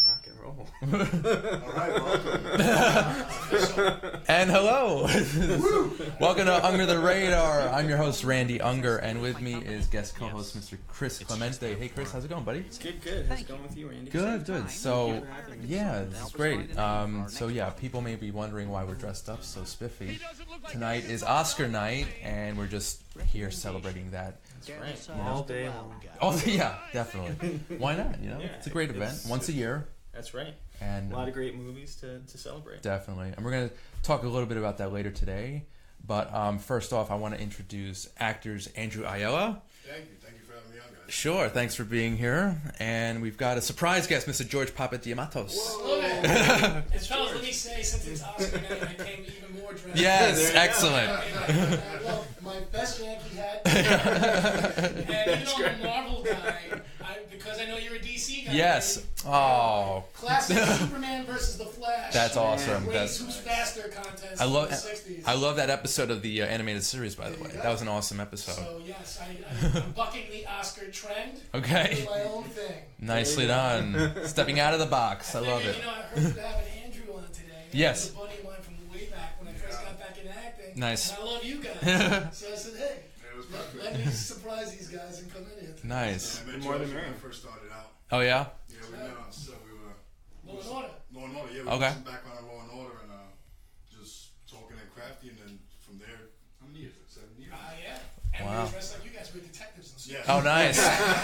Rock and roll. All right, welcome. And hello. Welcome to Under the Radar. I'm your host, Randy Unger, and with me is guest co-host Mr. Chris Clemente. Hey, Chris, how's it going, buddy? It's good. How's it going with you, Randy? Good. So, yeah, this is great. People may be wondering why we're dressed up so spiffy. Tonight is Oscar night, and we're just here celebrating that. That's right. All day long. Oh, yeah, definitely. Why not? You know, it's a great event. Once a year. That's right. And a lot of great movies to celebrate. Definitely. And we're going to talk a little bit about that later today. But first off, I want to introduce actors Andrew Ayala. Thank you for having me on, guys. Sure, thanks for being here. And we've got a surprise guest, Mr. George Papadimatos. As fellas, let me say, since it's Oscar night, I came even more dressed. Yes, excellent. Well, my best Yankee hat. And you know, I'm a Marvel guy, because I know you're a DC guy. Yes. Oh. Classic Superman versus the Flash. That's awesome. Who's faster contest I love in the 60s. I love that episode of the animated series, by the way. That was an awesome episode. So, yes, I'm bucking the Oscar trend. Okay. Doing my own thing. Nicely done. Stepping out of the box. I love it. You know, I heard you having Andrew on today. Yes. He was a buddy of mine from way back when I first got back into acting. Nice. And I love you guys. So I said, hey, let me surprise these guys and come in here. Nice. I met you when I first started out. Oh, yeah? Yeah, we met on set. We were Law and Order. Law and Order. Yeah, we Okay. had some background on Law and Order and just talking and crafty, and then from there, how many years? 7 years. Yeah. And Wow. we were dressed like you guys were detectives and stuff. Yeah. Oh, nice.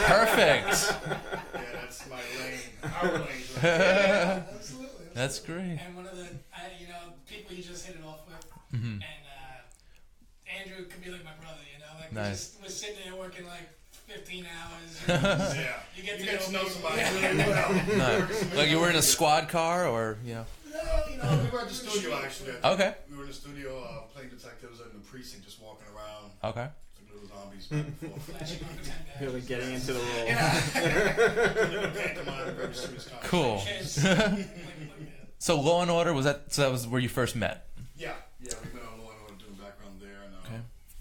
Perfect. Yeah, that's my lane. Our lane. Yeah, absolutely. That's great. And one of the, people you just hit it off with, Mm-hmm. and Andrew could be like my brother, you know, like Nice. we're sitting there working like 15 hours. Yeah. You get to know me. somebody Yeah. really well. No. Like you were in a squad car, or No, We were at the studio, actually. Okay. We were in the studio playing detectives in the precinct, just walking around. Okay. Like little zombies back and forth. Flashing on pretend bags. Really getting into the role. Cool. Kids. So Law and Order was that was where you first met? Yeah, we met on Law and Order doing background there, and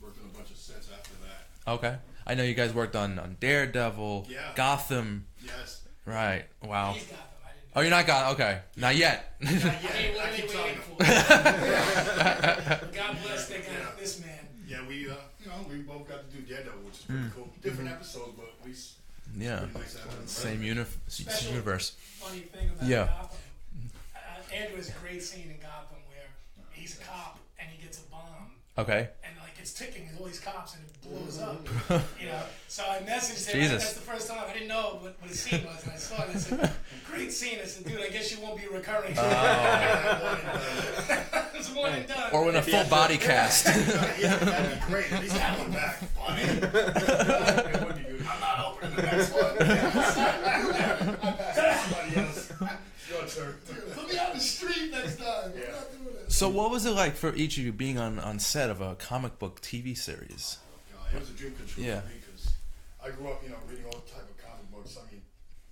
worked on a bunch of sets after that. Okay. I know you guys worked on Daredevil, Yeah. Gotham. Yes. Right. Wow. He's got them. I didn't Oh, you're not Gotham. Okay. Not yet. Not know. yet. Hey, what I are they keep telling waiting them. for? God bless, they got this man. Yeah, we both got to do Daredevil, which is pretty cool. Different episodes, but we. Yeah. Pretty nice to have them. Same universe. Funny thing about Yeah. Gotham, Andrew has a great scene in Gotham where he's a cop and he gets a bomb. Okay. And like it's ticking, there's all these cops, and it blows up. You know, so I messaged him. Jesus. That's the first time I didn't know what his scene was, and I saw it. And I said, "Great scene." I said, "Dude, I guess you won't be recurring." It's one and done. Or when a full body cast. Yeah, that'd be great. At least have one back. Funny. It would be good. I'm not opening the next one. Somebody else. Your turn. Put me out in the street next time. Yeah. I'm not doing it. So what was it like for each of you being on set of a comic book TV series? It was a dream come true Yeah. for me because I grew up, reading all type of comic books. I mean,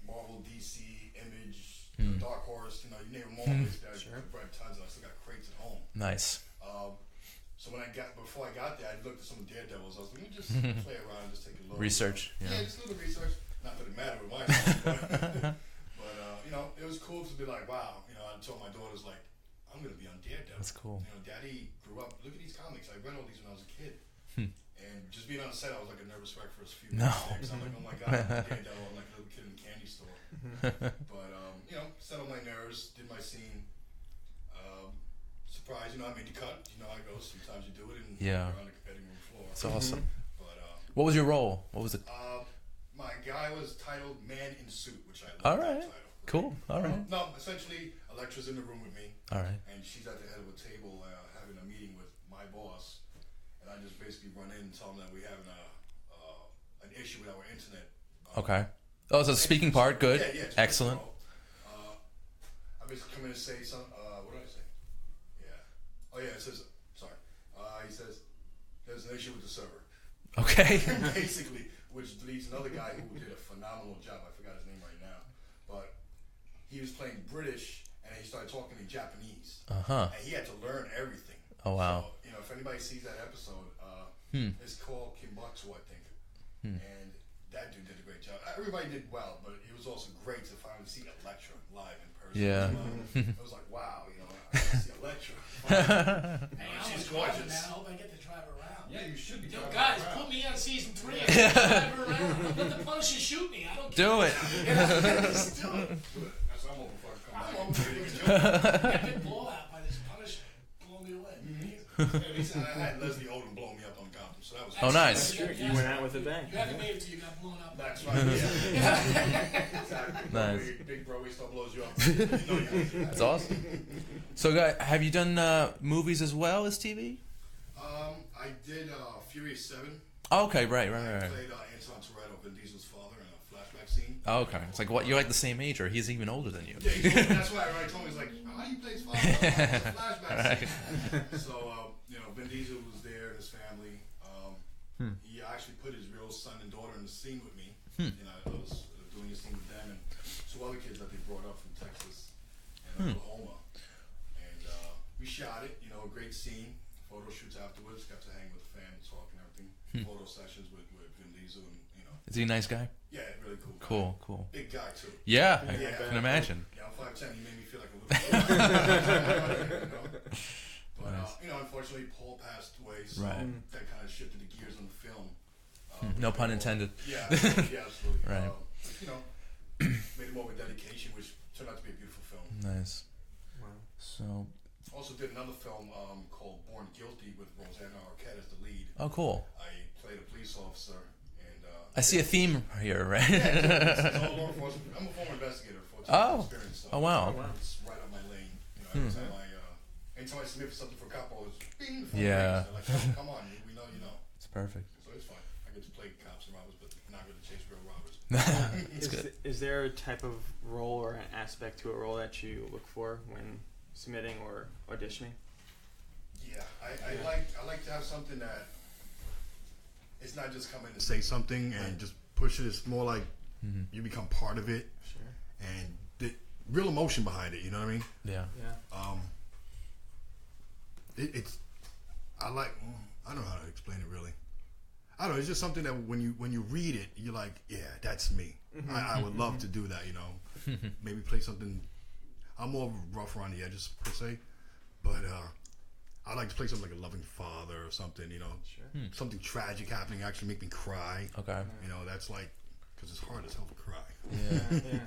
Marvel, DC, Image, Dark Horse. You name them all. I've read tons. I still got crates at home. Nice. So before I got there, I looked at some Daredevils. I was like, let me just play around and just take a look. Research. Yeah, Yeah. just a little research. Not that it mattered with my stuff, but it was cool to be like, wow. I told my daughters like, I'm gonna be on Daredevil. That's cool. Daddy grew up. Look at these comics. I read all these when I was a kid. And just being on the set, I was like a nervous wreck for a few No. minutes. I'm like, oh my god, I'm Daredevil. I'm like a little kid in a candy store. But settled my nerves, did my scene. surprise, I made the cut. You know how it goes. Sometimes you do it and Yeah. you're on the cutting room floor. It's awesome. But What was your role? What was the? my guy was titled Man in Suit, which I All love right. that title. Cool. All right. No, essentially, Electra's in the room with me. All right. And she's at the head of a table having a meeting with my boss. And I just basically run in and tell them that we're having an issue with our internet. Okay. Oh, so the speaking part, good. Yeah, it's Excellent. I basically come in and say some. What did I say? Yeah. Oh yeah. It says. Sorry. He says there's an issue with the server. Okay. Basically, which leads another guy who did a phenomenal job. I forgot his name right now, but he was playing British and he started talking in Japanese. Uh-huh. And he had to learn everything. Oh wow. So, if anybody sees that episode, it's called Kimbutsu, I think. And that dude did a great job. Everybody did well, but it was also great to finally see Electra live in person. Yeah. It was like, wow, I got to see Electra. Hey, She's I'm driving, gorgeous. man. I hope I get to drive around. Yeah, you should be. Yo, guys, put me on season 3. I can drive around. Let the Punisher shoot me. I don't care. Do it. Just do it. That's what I'm hoping for. I'm hoping get a big blowout by this Punisher. Blow me away. I had Leslie Odom blow me up on Gotham, so that was. Oh, nice. Sure, you went out with a bang. You haven't made it till you got blown up. That's right. Yeah. Exactly. Nice. Big Broadway star blows you up. You know you have to do that. That's awesome. So, guy, have you done movies as well as TV? I did Furious 7. Oh, okay, right. I played Anton Toretto, Vin Diesel's father, in a flashback scene. Oh, okay. It's like what you're like the same age, or he's even older than you. Yeah, that's why I told me, he's like, how do you play his father? It's a flashback scene. So, Vin Diesel was there and his family. He actually put his real son and daughter in the scene with me. I was doing a scene with them and two other kids that they brought up from Texas and Oklahoma. And we shot it, a great scene. Photo shoots afterwards, got to hang with the family, talk and everything. Photo sessions with Vin Diesel and, Is he a nice guy? Yeah, really cool guy. Cool. Big guy, too. Yeah, I can imagine. Yeah, I'm 5'10", he made me feel like a little But, unfortunately, Paul passed away, so that kind of shifted the gears on the film. No pun intended. Yeah, absolutely. Right. Made it more of a dedication, which turned out to be a beautiful film. Nice. Wow. So. Also did another film called Born Guilty with Rosanna Arquette as the lead. Oh, cool. I played a police officer, and I see a theme here, right? it's all law enforcement. I'm a former investigator for experience. So wow. It's right up my lane. Anytime I submit for something for a cop, I was bing. Yeah. They're like, oh, come on, we know you know. It's perfect. So it's fine. I get to play cops and robbers, but not really chase real robbers. It's good. Is there a type of role or an aspect to a role that you look for when submitting or auditioning? Yeah, I like to have something that it's not just come in to say something and just push it. It's more like you become part of it. Sure. And the real emotion behind it. You know what I mean? Yeah. I don't know how to explain it really. I don't know. It's just something that when you read it, you're like, yeah, that's me. I would love to do that. Maybe play something. I'm more rough around the edges per se, but I like to play something like a loving father or something. Sure. Something tragic happening actually make me cry. Okay. That's like because it's hard as hell to cry. Yeah.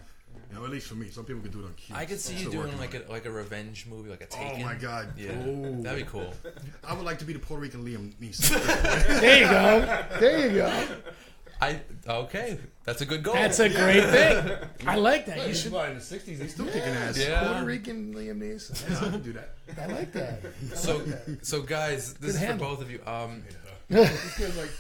At least for me. Some people can do it on cue. I could see you doing like a revenge movie, like a Taken. Oh my God! Yeah, Ooh. that'd be cool. I would like to be the Puerto Rican Liam Neeson. There you go. Okay, that's a good goal. That's a great thing. I like that. You should. In the '60s, he's still kicking ass. Yeah. Puerto Rican Liam Neeson. Yeah, I can do that. I like that. So guys, this is handle. for both of you. This guy's like,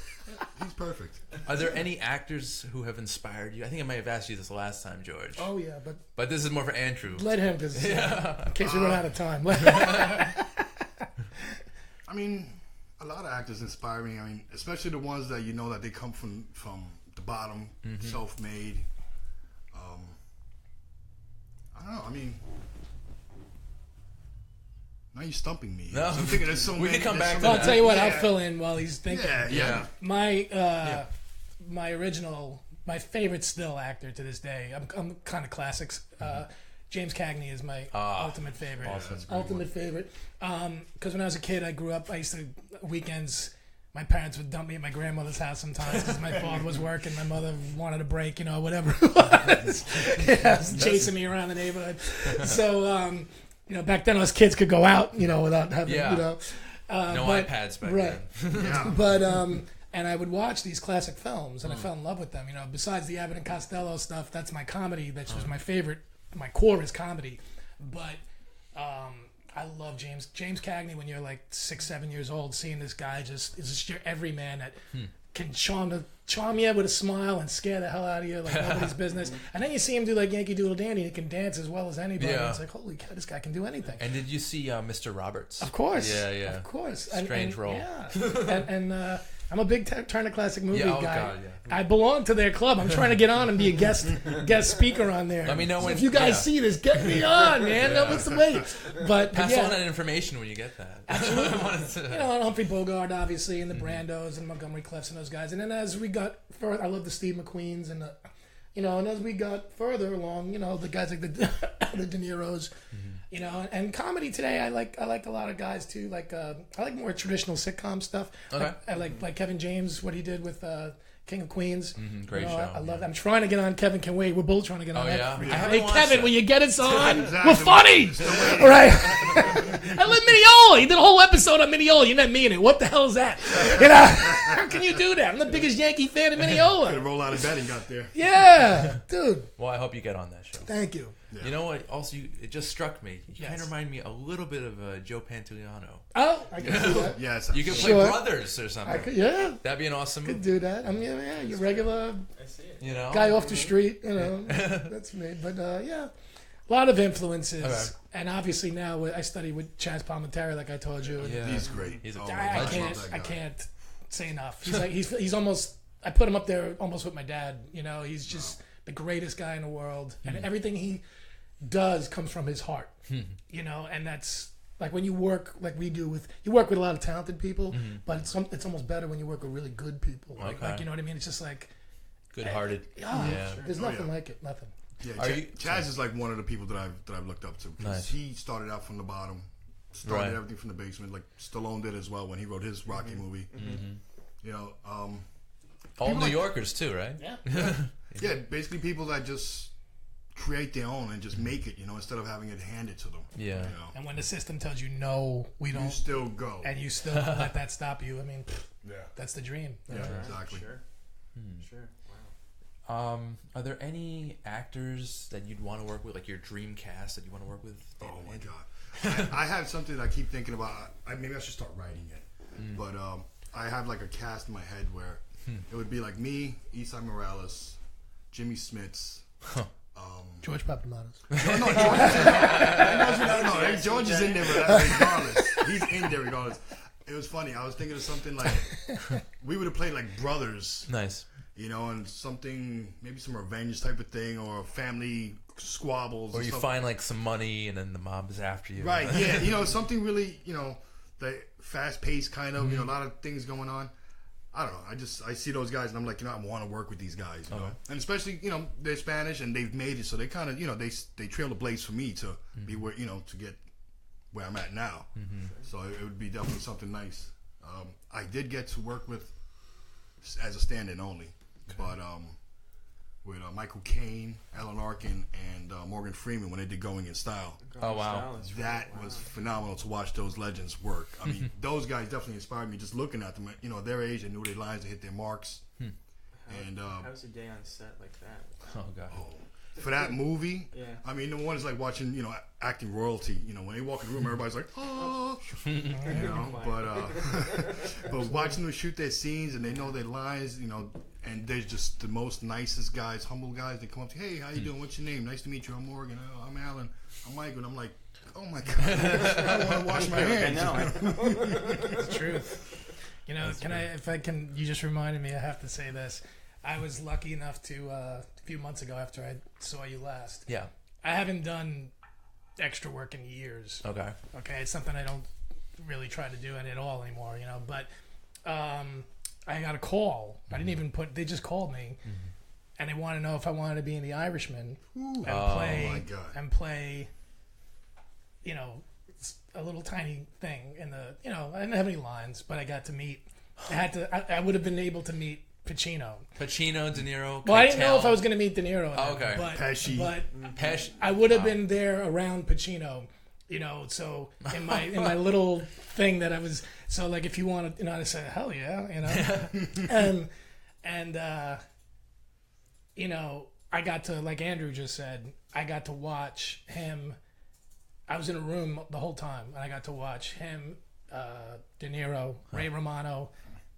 he's perfect. Are there any actors who have inspired you? I think I might have asked you this last time, George. Oh yeah, But this is more for Andrew. let him because in case we run out of time. I mean, a lot of actors inspire me. I mean, especially the ones that that they come from the bottom, self-made. I don't know. I mean, now you're stumping me. No. I'm thinking there's so We many. can come there's back so to many- I'll tell you what. Yeah. I'll fill in while he's thinking. Yeah. My original, my favorite still actor to this day. I'm kind of classics. James Cagney is my ultimate favorite. Awesome. Ultimate favorite. Because when I was a kid, I grew up. I used to weekends. My parents would dump me at my grandmother's house sometimes because my father was working. My mother wanted a break, whatever it was. Chasing me around the neighborhood. So back then us kids could go out, without having, no but, iPads back right. then. Yeah. But and I would watch these classic films, and I fell in love with them. Besides the Abbott and Costello stuff, that's my comedy. That was my favorite. My core is comedy, but I love James Cagney. When you're like 6, 7 years old, seeing this guy is just your everyman that can charm you with a smile and scare the hell out of you like nobody's business. And then you see him do like Yankee Doodle Dandy. He can dance as well as anybody. Yeah. It's like, holy cow, this guy can do anything. And did you see Mr. Roberts? Of course. Yeah. Of course. Strange role. Yeah. and I'm a big Turner Classic Movie guy. God, yeah. I belong to their club. I'm trying to get on and be a guest speaker on there. Let me know So when- if you guys yeah. see this, get me on, man. That was the way. But Pass yeah. on that information when you get that. And Humphrey Bogart, obviously, and the Brandos and Montgomery Clifts and those guys. And then as we got further, I love the Steve McQueens and and as we got further along, the guys like the De Niros, and comedy today, I like a lot of guys too. Like I like more traditional sitcom stuff. Okay. I like Kevin James, what he did with King of Queens. Great show. I love that. I'm trying to get on Kevin Can Wait. We're both trying to get on that. yeah? I Hey, haven't watched Kevin, that. will you get us on? Exactly. We're funny. All right. I love Mineola. He did a whole episode on Mineola. You're not me in it. What the hell is that? How can you do that? I'm the biggest Yankee fan of Could Mineola. roll out of bed and got there. Yeah, dude. Well, I hope you get on that show. Thank you. You know what? Also, it just struck me. You kind Yes. of remind me a little bit of Joe Pantoliano. Oh, I can do that. Yes. You could play Sure. brothers or something. I could, yeah, That'd be an awesome could movie. do that. I mean, yeah, your regular I see it. You know, guy off the street, that's me. But yeah, a lot of influences, Okay. and obviously now I study with Chaz Palminteri, like I told you. Yeah. He's great. He's a Oh, guy. my I God, can't. love that I guy. can't say enough. He's like he's almost. I put him up there almost with my dad. He's just the greatest guy in the world, and everything he does comes from his heart. And that's like when you work like we do you work with a lot of talented people, but it's almost better when you work with really good people. Okay. Like you know what I mean? It's just like Good-hearted. yeah, Yeah. there's Oh, nothing yeah. like it. Nothing. Yeah, Are you- Chaz is like one of the people that I've looked up to. 'Cause Nice. He started out from the bottom, started Right. everything from the basement. Like Stallone did as well when he wrote his Rocky movie. All People New like- Yorkers too, right? Yeah. Yeah, basically people that just create their own and just make it, instead of having it handed to them. Yeah. And when the system tells you no, we You don't, still go. and you still don't let that stop you. I mean, Yeah. that's the dream. Yeah, exactly. Sure. Sure. Wow. Are there any actors that you'd want to work with, like your dream cast that you want to work with? Oh my God. I have something that I keep thinking about. Maybe I should start writing it. But I have like a cast in my head where it would be like me, Esai Morales, Jimmy Smits. George Papadimatos. No, George is in there regardless. He's in there regardless. It was funny. I was thinking of something like we would have played like brothers, Nice. and something, maybe some revenge type of thing, or family squabbles. Or you stuff. find like some money and then the mob is after you. Right, yeah, something really, the fast paced kind of, a lot of things going on. I don't know. I see those guys and I'm like, I want to work with these guys, you know. And especially, they're Spanish and they've made it, so they kind of, they trail the blades for me to be where, to get where I'm at now. So it would be definitely something nice. I did get to work with as a stand-in only, but with Michael Caine, Alan Arkin, and Morgan Freeman when they did Going in Style. Oh, wow. That was phenomenal to watch those legends work. I mean, those guys definitely inspired me just looking at them. Their age, they knew their lines, they hit their marks. And How was a day on set like that? Oh god. for that movie, Yeah. I mean, the one is like watching, acting royalty. When they walk in the room, everybody's like, oh, but watching them shoot their scenes and they know their lines, and they're just the most nicest guys, humble guys. They come up to you, hey, how you doing? What's your name? Nice to meet you. I'm Morgan. Oh, I'm Alan. I'm Michael. And I'm like, oh my God, I want to wash my hands. I know. It's the truth. You just reminded me, I have to say this. I was lucky enough to, a few months ago after I saw you last, Yeah. I haven't done extra work in years. Okay. Okay, it's something I don't really try to do at all anymore, but I got a call. I didn't even they just called me, and they want to know if I wanted to be in The Irishman and play, my God. a little tiny thing in the, I didn't have any lines, but I got to meet, I would have been able to meet Pacino. Pacino, De Niro. Well, I didn't know if I was going to meet De Niro. Oh, okay. But, Pesci. but Pesci. I would have been there around Pacino So in my little thing that I was, so like if you want to, I said hell yeah, and I got to, like Andrew just said, I got to watch him. I was in a room the whole time, and I got to watch him, De Niro, Ray Romano,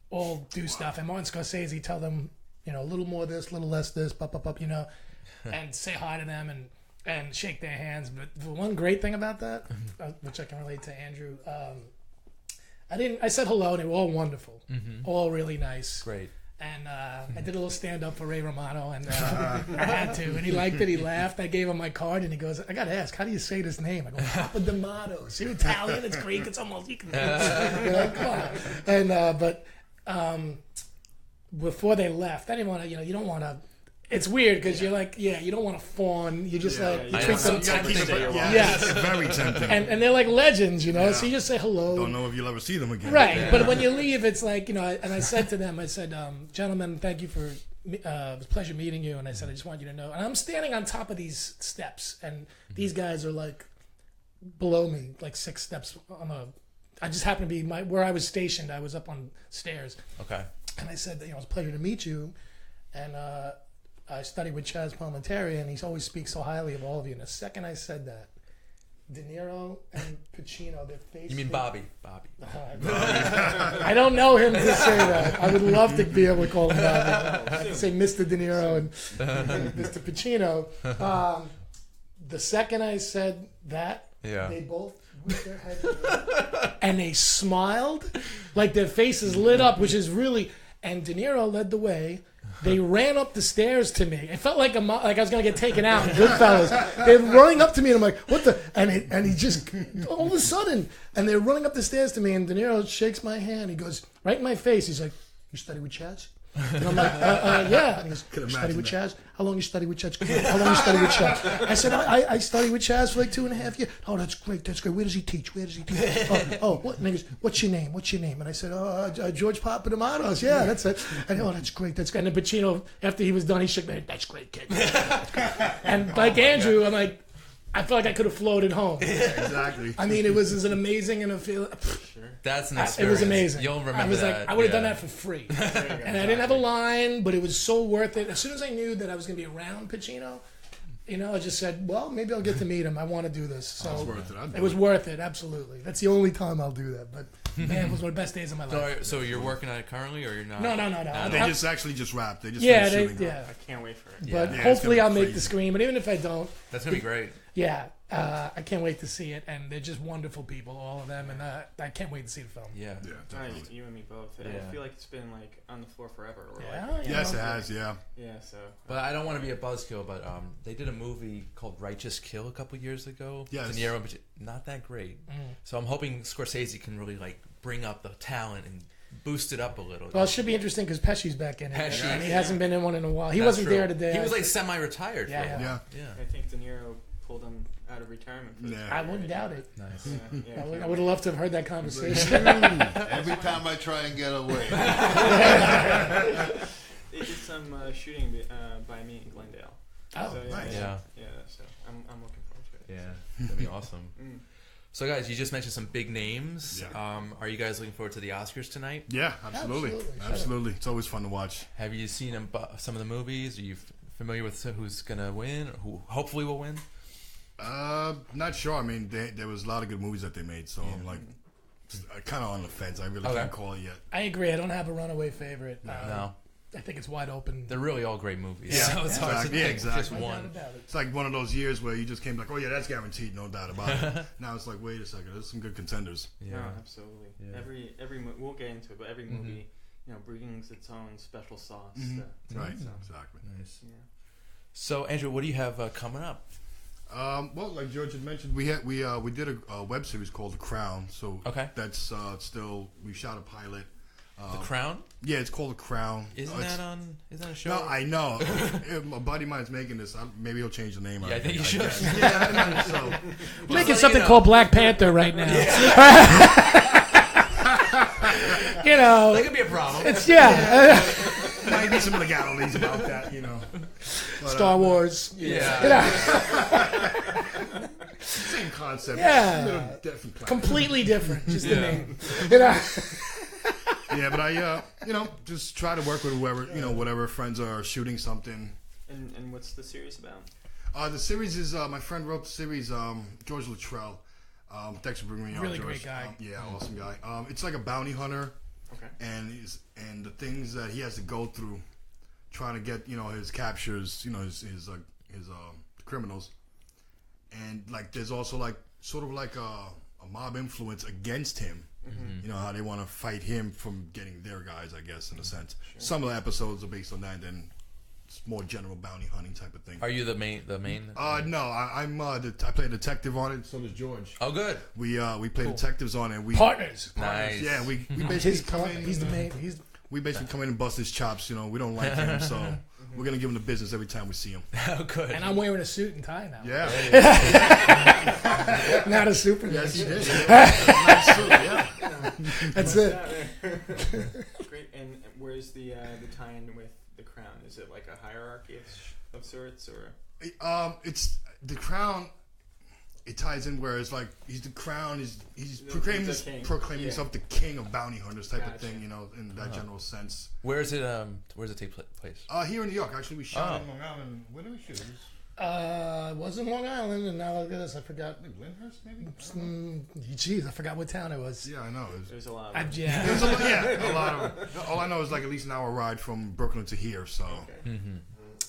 all do stuff, and Martin Scorsese tell them, a little more this, a little less this, and say hi to them and shake their hands. But the one great thing about that, which I can relate to Andrew, I said hello, and they were all wonderful, all really nice. Great. And I did a little stand-up for Ray Romano, and I had to, and he liked it. He laughed. I gave him my card, and he goes, "I gotta ask, how do you say this name?" I go, "Papadimatos." You're Italian. It's Greek. It's almost you can. Come on. And but before they left, I didn't want to. You don't want to. It's weird because you're like, you don't want to fawn. You just you treat them. Yes, very tempting. And they're like legends, so you just say hello. Don't know if you'll ever see them again. Right, but when you leave, it's like, and I said to them, gentlemen, thank you for, it was a pleasure meeting you, and I said, I just want you to know, and I'm standing on top of these steps, and these guys are like below me, like 6 steps I just happened to be, where I was stationed, I was up on stairs. Okay. And I said, it was a pleasure to meet you, and I studied with Chaz Palminteri, and he always speaks so highly of all of you. And the second I said that, De Niro and Pacino, their faces. You mean Bobby? I don't know him to say that. I would love to be able to call him Bobby. I have to say Mr. De Niro and Mr. Pacino. The second I said that, they both whipped their heads and they smiled, like their faces lit up, which is really. And De Niro led the way. They ran up the stairs to me. It felt like I was gonna get taken out in Goodfellas. They're running up to me, and I'm like, "What the?" And he just all of a sudden, and they're running up the stairs to me, and De Niro shakes my hand. He goes right in my face. He's like, "You study with Chaz?" And I'm like, "Yeah." And he goes, "You study with Chaz? How long you study with Chaz? How long you study with Chaz?" I said, I studied with Chaz for like 2.5 years. "Oh, that's great. That's great. Where does he teach? What? What?" And he goes, "What's your name? What's your name?" And I said, "George Papadimatos." "Yeah, that's it." And "Oh, that's great. That's great." And then Pacino, after he was done, he shook my hand. "That's great, kid." And like Andrew, I'm like, I felt like I could have floated home. Exactly. I mean, it was an amazing and a feel. That's an experience. It was amazing. You'll remember I was that. like, I would have done that for free. And I didn't have a line, but it was so worth it. As soon as I knew that I was going to be around Pacino, I just said, well, maybe I'll get to meet him. I want to do this. So It's worth it. it was worth it, absolutely. That's the only time I'll do that. But man, it was one of the best days of my life. So you're working on it currently, or you're not? No. They just wrapped. They just Yeah, finished shooting. I can't wait for it. But Yeah, hopefully it's I'll gonna be make the crazy. screen. But even if I don't, That's gonna be great. I can't wait to see it. And they're just wonderful people, all of them. And I can't wait to see the film. Yeah. Yeah, Nice, definitely. you and me both. Yeah. I feel like it's been like on the floor forever. Or Yes, it has. Yeah. So. But I don't want to be a buzzkill, but they did a movie called Righteous Kill a couple years ago. Yes. De Niro, but not that great. So I'm hoping Scorsese can really like bring up the talent and boost it up a little. Well, it should be interesting because Pesci's back in it. Pesci, And he hasn't been in one in a while. He That's wasn't true. there today. He was like semi-retired. Yeah, for a while. Yeah. Yeah. I think De Niro pulled him out of retirement. For Yeah. I wouldn't doubt it. Nice. I would have loved to have heard that conversation. Every time I try and get away. They did some shooting by me in Glendale. Oh, So, nice. Yeah. So I'm looking forward to it. Yeah. That'd be awesome. So guys, you just mentioned some big names. Yeah. Are you guys looking forward to the Oscars tonight? Yeah, absolutely. Absolutely. It's always fun to watch. Have you seen some of the movies? Are you familiar with who's gonna win? Or who hopefully will win? Not sure. I mean, there was a lot of good movies that they made, so I'm like, kind of on the fence. I really can't call it yet. I agree. I don't have a runaway favorite. No. I think it's wide open. They're really all great movies. Yeah, So it's hard to exactly. Yeah, pick exactly. just No doubt one. about it. It's like one of those years where you just came like, oh yeah, that's guaranteed, no doubt about it. Now it's like, wait a second, there's some good contenders. Yeah. No, absolutely. Yeah. Every we'll get into it, but every movie, brings its own special sauce. Right, So, exactly. Nice. yeah. So Andrew, what do you have coming up? Well, like George had mentioned, we did a web series called The Crown. So Okay. that's still, we shot a pilot. The Crown? Yeah, it's called The Crown. Isn't that a show? No, I know. A buddy of mine's making this. Maybe he'll change the name. Yeah, I think you should. Yeah, I know, so. Making something called Black Panther right now. That could be a problem. It's Might be some legalities about that, But, Star Wars. Yeah. Same concept. Yeah. It's a different planet. Completely different, just the name. You know? Yeah, but I, just try to work with whoever, whatever friends are shooting something. And what's the series about? The series is, my friend wrote the series, George Luttrell. Thanks for bringing me on, Really George. great guy. Awesome guy. It's like a bounty hunter. Okay. And the things that he has to go through trying to get, his captures, his criminals. And, like, there's also, like, sort of like a mob influence against him. Mm-hmm. You know, how they want to fight him from getting their guys, I guess, in a sense. Sure. Some of the episodes are based on that, and then it's more general bounty hunting type of thing. Are you the main? No, I play a detective on it. So does George. Oh, good. We play detectives on it. Partners. Nice. Yeah, we basically come in. He's the main. We basically come in and bust his chops. We don't like him, so we're gonna give him the business every time we see him. Oh, good. And I'm wearing a suit and tie now. Yeah. Not a Superman. Yes, he did. Nice suit, yeah. That's it. Great. And where's the tie-in with the Crown? Is it like a hierarchy of sorts, or? It's the Crown. It ties in where it's like he's the Crown. He's proclaiming himself the king of bounty hunters type of thing. In that general sense. Where is it? Where does it take place? Here in New York. Actually, we shot in Long Island. Where did we shoot? It was in Long Island, and now look at this. I forgot. Lyndhurst, maybe. Jeez, I forgot what town it was. Yeah, I know. There's a lot. There's a lot of. All I know is like at least an hour ride from Brooklyn to here. So. Okay. Mm-hmm.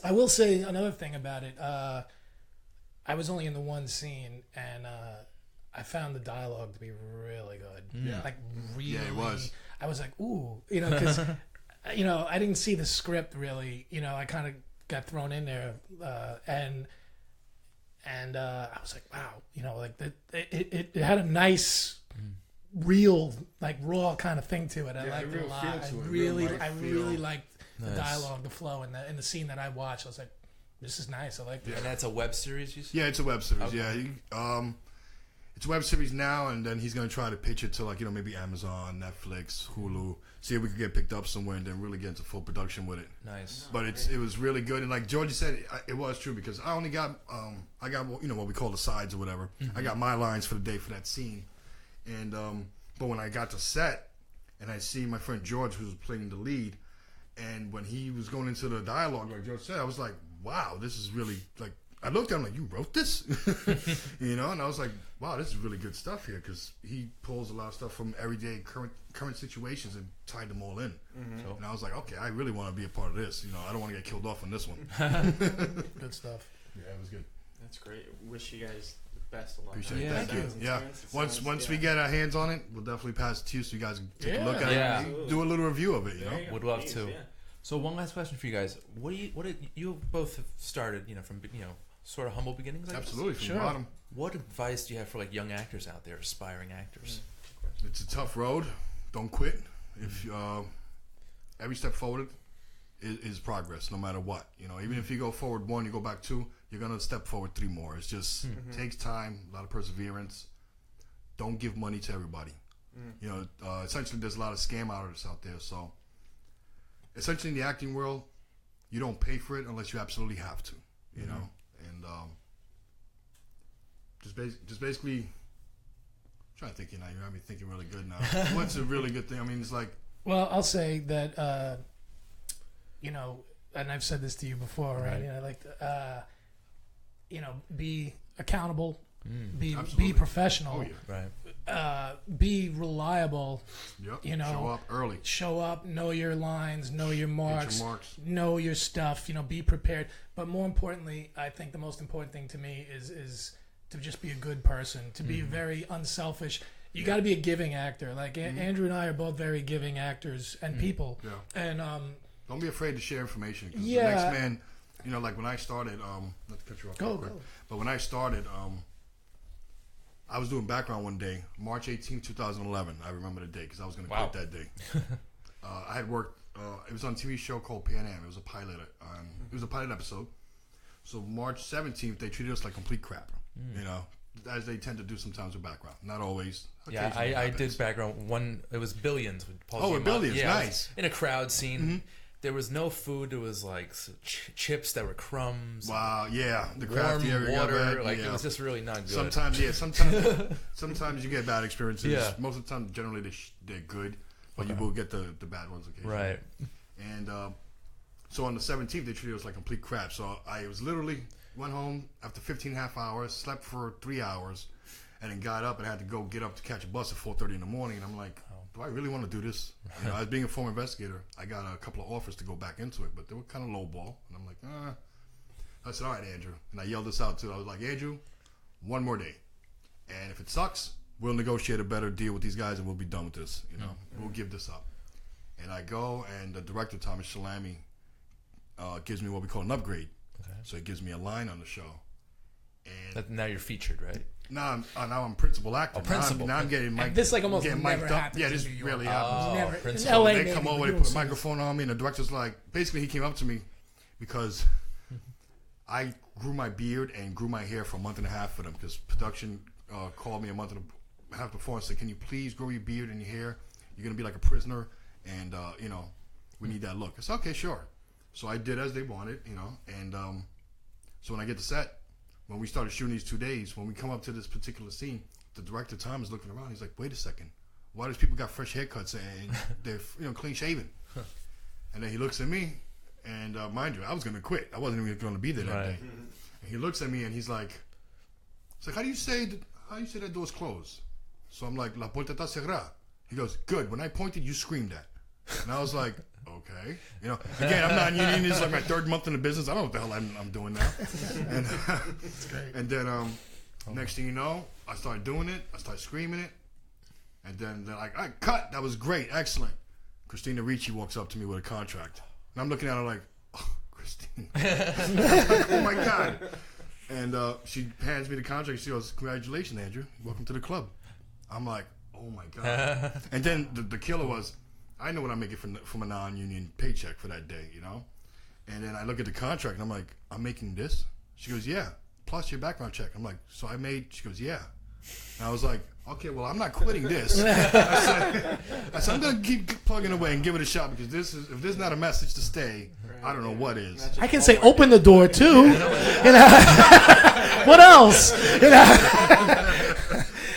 I will say another thing about it. I was only in the one scene, and I found the dialogue to be really good. Yeah. Like really. Yeah, it was. I was like, ooh, because I didn't see the script really. I kind of got thrown in there, and I was like, wow, like it had a nice, real, like raw kind of thing to it. I liked it a lot. I really liked the dialogue, the flow, and in the scene that I watched. I was like, this is nice. I like it. And that's a web series, you said? Yeah, it's a web series. Okay. Yeah, it's a web series now, and then he's gonna try to pitch it to like maybe Amazon, Netflix, Hulu. See if we could get picked up somewhere, and then really get into full production with it. Nice. But it was really good, and like Georgie said, it was true because I only got I got what we call the sides or whatever. Mm-hmm. I got my lines for the day for that scene, and but when I got to set, and I see my friend George who was playing the lead, and when he was going into the dialogue like George said, I was like, wow, this is really like. I looked at him like, you wrote this? And I was like, wow, this is really good stuff here because he pulls a lot of stuff from everyday current situations and tied them all in. Mm-hmm. And I was like, okay, I really want to be a part of this. I don't want to get killed off on this one. Good stuff. Yeah, it was good. That's great. Wish you guys the best of luck. Appreciate it. Thank you. Yeah. Once we get our hands on it, we'll definitely pass it to you so you guys can take a look at it and do a little review of it. Would love to. Yeah. So one last question for you guys: What did you both have started? From sort of humble beginnings. Absolutely, from the bottom. What advice do you have for like young actors out there, aspiring actors? It's a tough road. Don't quit. If every step forward is progress, no matter what. Even if you go forward 1, you go back 2, you're gonna step forward 3 more. It's just takes time, a lot of perseverance. Don't give money to everybody. Essentially, there's a lot of scam artists out there. So, essentially, in the acting world, you don't pay for it unless you absolutely have to. And just basically, I'm trying to think. You have me thinking really good now. What's a really good thing? I mean, it's like. Well, I'll say that and I've said this to you before, right? Be accountable, be professional, right? Be reliable. Yep. Show up early. Show up. Know your lines. Know your marks. Know your stuff. Be prepared. But more importantly, I think the most important thing to me is to just be a good person. To be very unselfish. You got to be a giving actor. Like Andrew and I are both very giving actors and people. Yeah. And don't be afraid to share information. Cause the next man, like when I started, not to cut you off. Go. But when I started, I was doing background one day, March 18, 2011. I remember the day because I was going to quit that day. I had worked. It was on a TV show called Pan Am. It was a pilot. It was a pilot episode. So March 17th, they treated us like complete crap. As they tend to do sometimes with background. Not always. Yeah, I did background one. It was Billions with Paul. Billions, yeah, nice. In a crowd scene. there was no food. There was like chips that were crumbs. Wow, yeah, the Warm crafty area. water. Like yeah. it was just really not good. Sometimes you get bad experiences. Yeah. Most of the time, generally they're good, but you will get the bad ones occasionally. Right. And so on the 17th, they treated us like complete crap. So I was literally went home after 15 and a half hours, slept for 3 hours, and then got up and had to get up to catch a bus at 4:30 in the morning. And I'm like, do I really want to do this? You know, as being a former investigator, I got a couple of offers to go back into it, but they were kind of lowball. And I'm like, I said, all right, Andrew. And I yelled this out too. I was like, Andrew, one more day. And if it sucks, we'll negotiate a better deal with these guys and we'll be done with this. You know, we'll give this up. And I go, and the director, Thomas Shalami, gives me what we call an upgrade. Okay. So he gives me a line on the show. And Now you're featured, right? now I'm principal actor. Oh, principal. Now I'm getting mic'd. This like almost getting never mic'd up. happens Yeah, this in New York. rarely happens. Never. In principal. LA, They maybe, come but over, you they don't put a see it. microphone on me, and the director's like, basically, he came up to me because I grew my beard and grew my hair for a month and a half for them because production called me a month and a half before and said, can you please grow your beard and your hair? You're going to be like a prisoner, and, you know, we need that look. I said, okay, sure. So I did as they wanted, you know, and so when I get to set, when we started shooting these 2 days, when we come up to this particular scene, the director, Tom, is looking around. He's like, wait a second. Why does people got fresh haircuts and they're, you know, clean shaven? And then he looks at me, and mind you, I was going to quit. I wasn't even going to be there that day. And he looks at me, and he's like, how do you say that door's closed? So I'm like, la puerta está cerrada. He goes, good. When I pointed, you screamed that. And I was like, okay. You know, again, I'm not union. This is like my third month in the business. I don't know what the hell I'm doing now. And, and then next thing you know, I started doing it. I started screaming it. And then they're like, all right, cut. That was great. Excellent. Christina Ricci walks up to me with a contract. And I'm looking at her like, oh, Christina. Like, oh, my God. And she hands me the contract. She goes, congratulations, Andrew. Welcome to the club. I'm like, oh, my God. And then the killer was, I know what I'm making from a non-union paycheck for that day, you know? And then I look at the contract, and I'm like, I'm making this? She goes, yeah, plus your background check. I'm like, so I made, she goes, yeah. And I was like, okay, well, I'm not quitting this. I said, I'm going to keep plugging away and give it a shot because if there's not a message to stay, I don't know what is. I can say open the door, too. You know? What else? You know?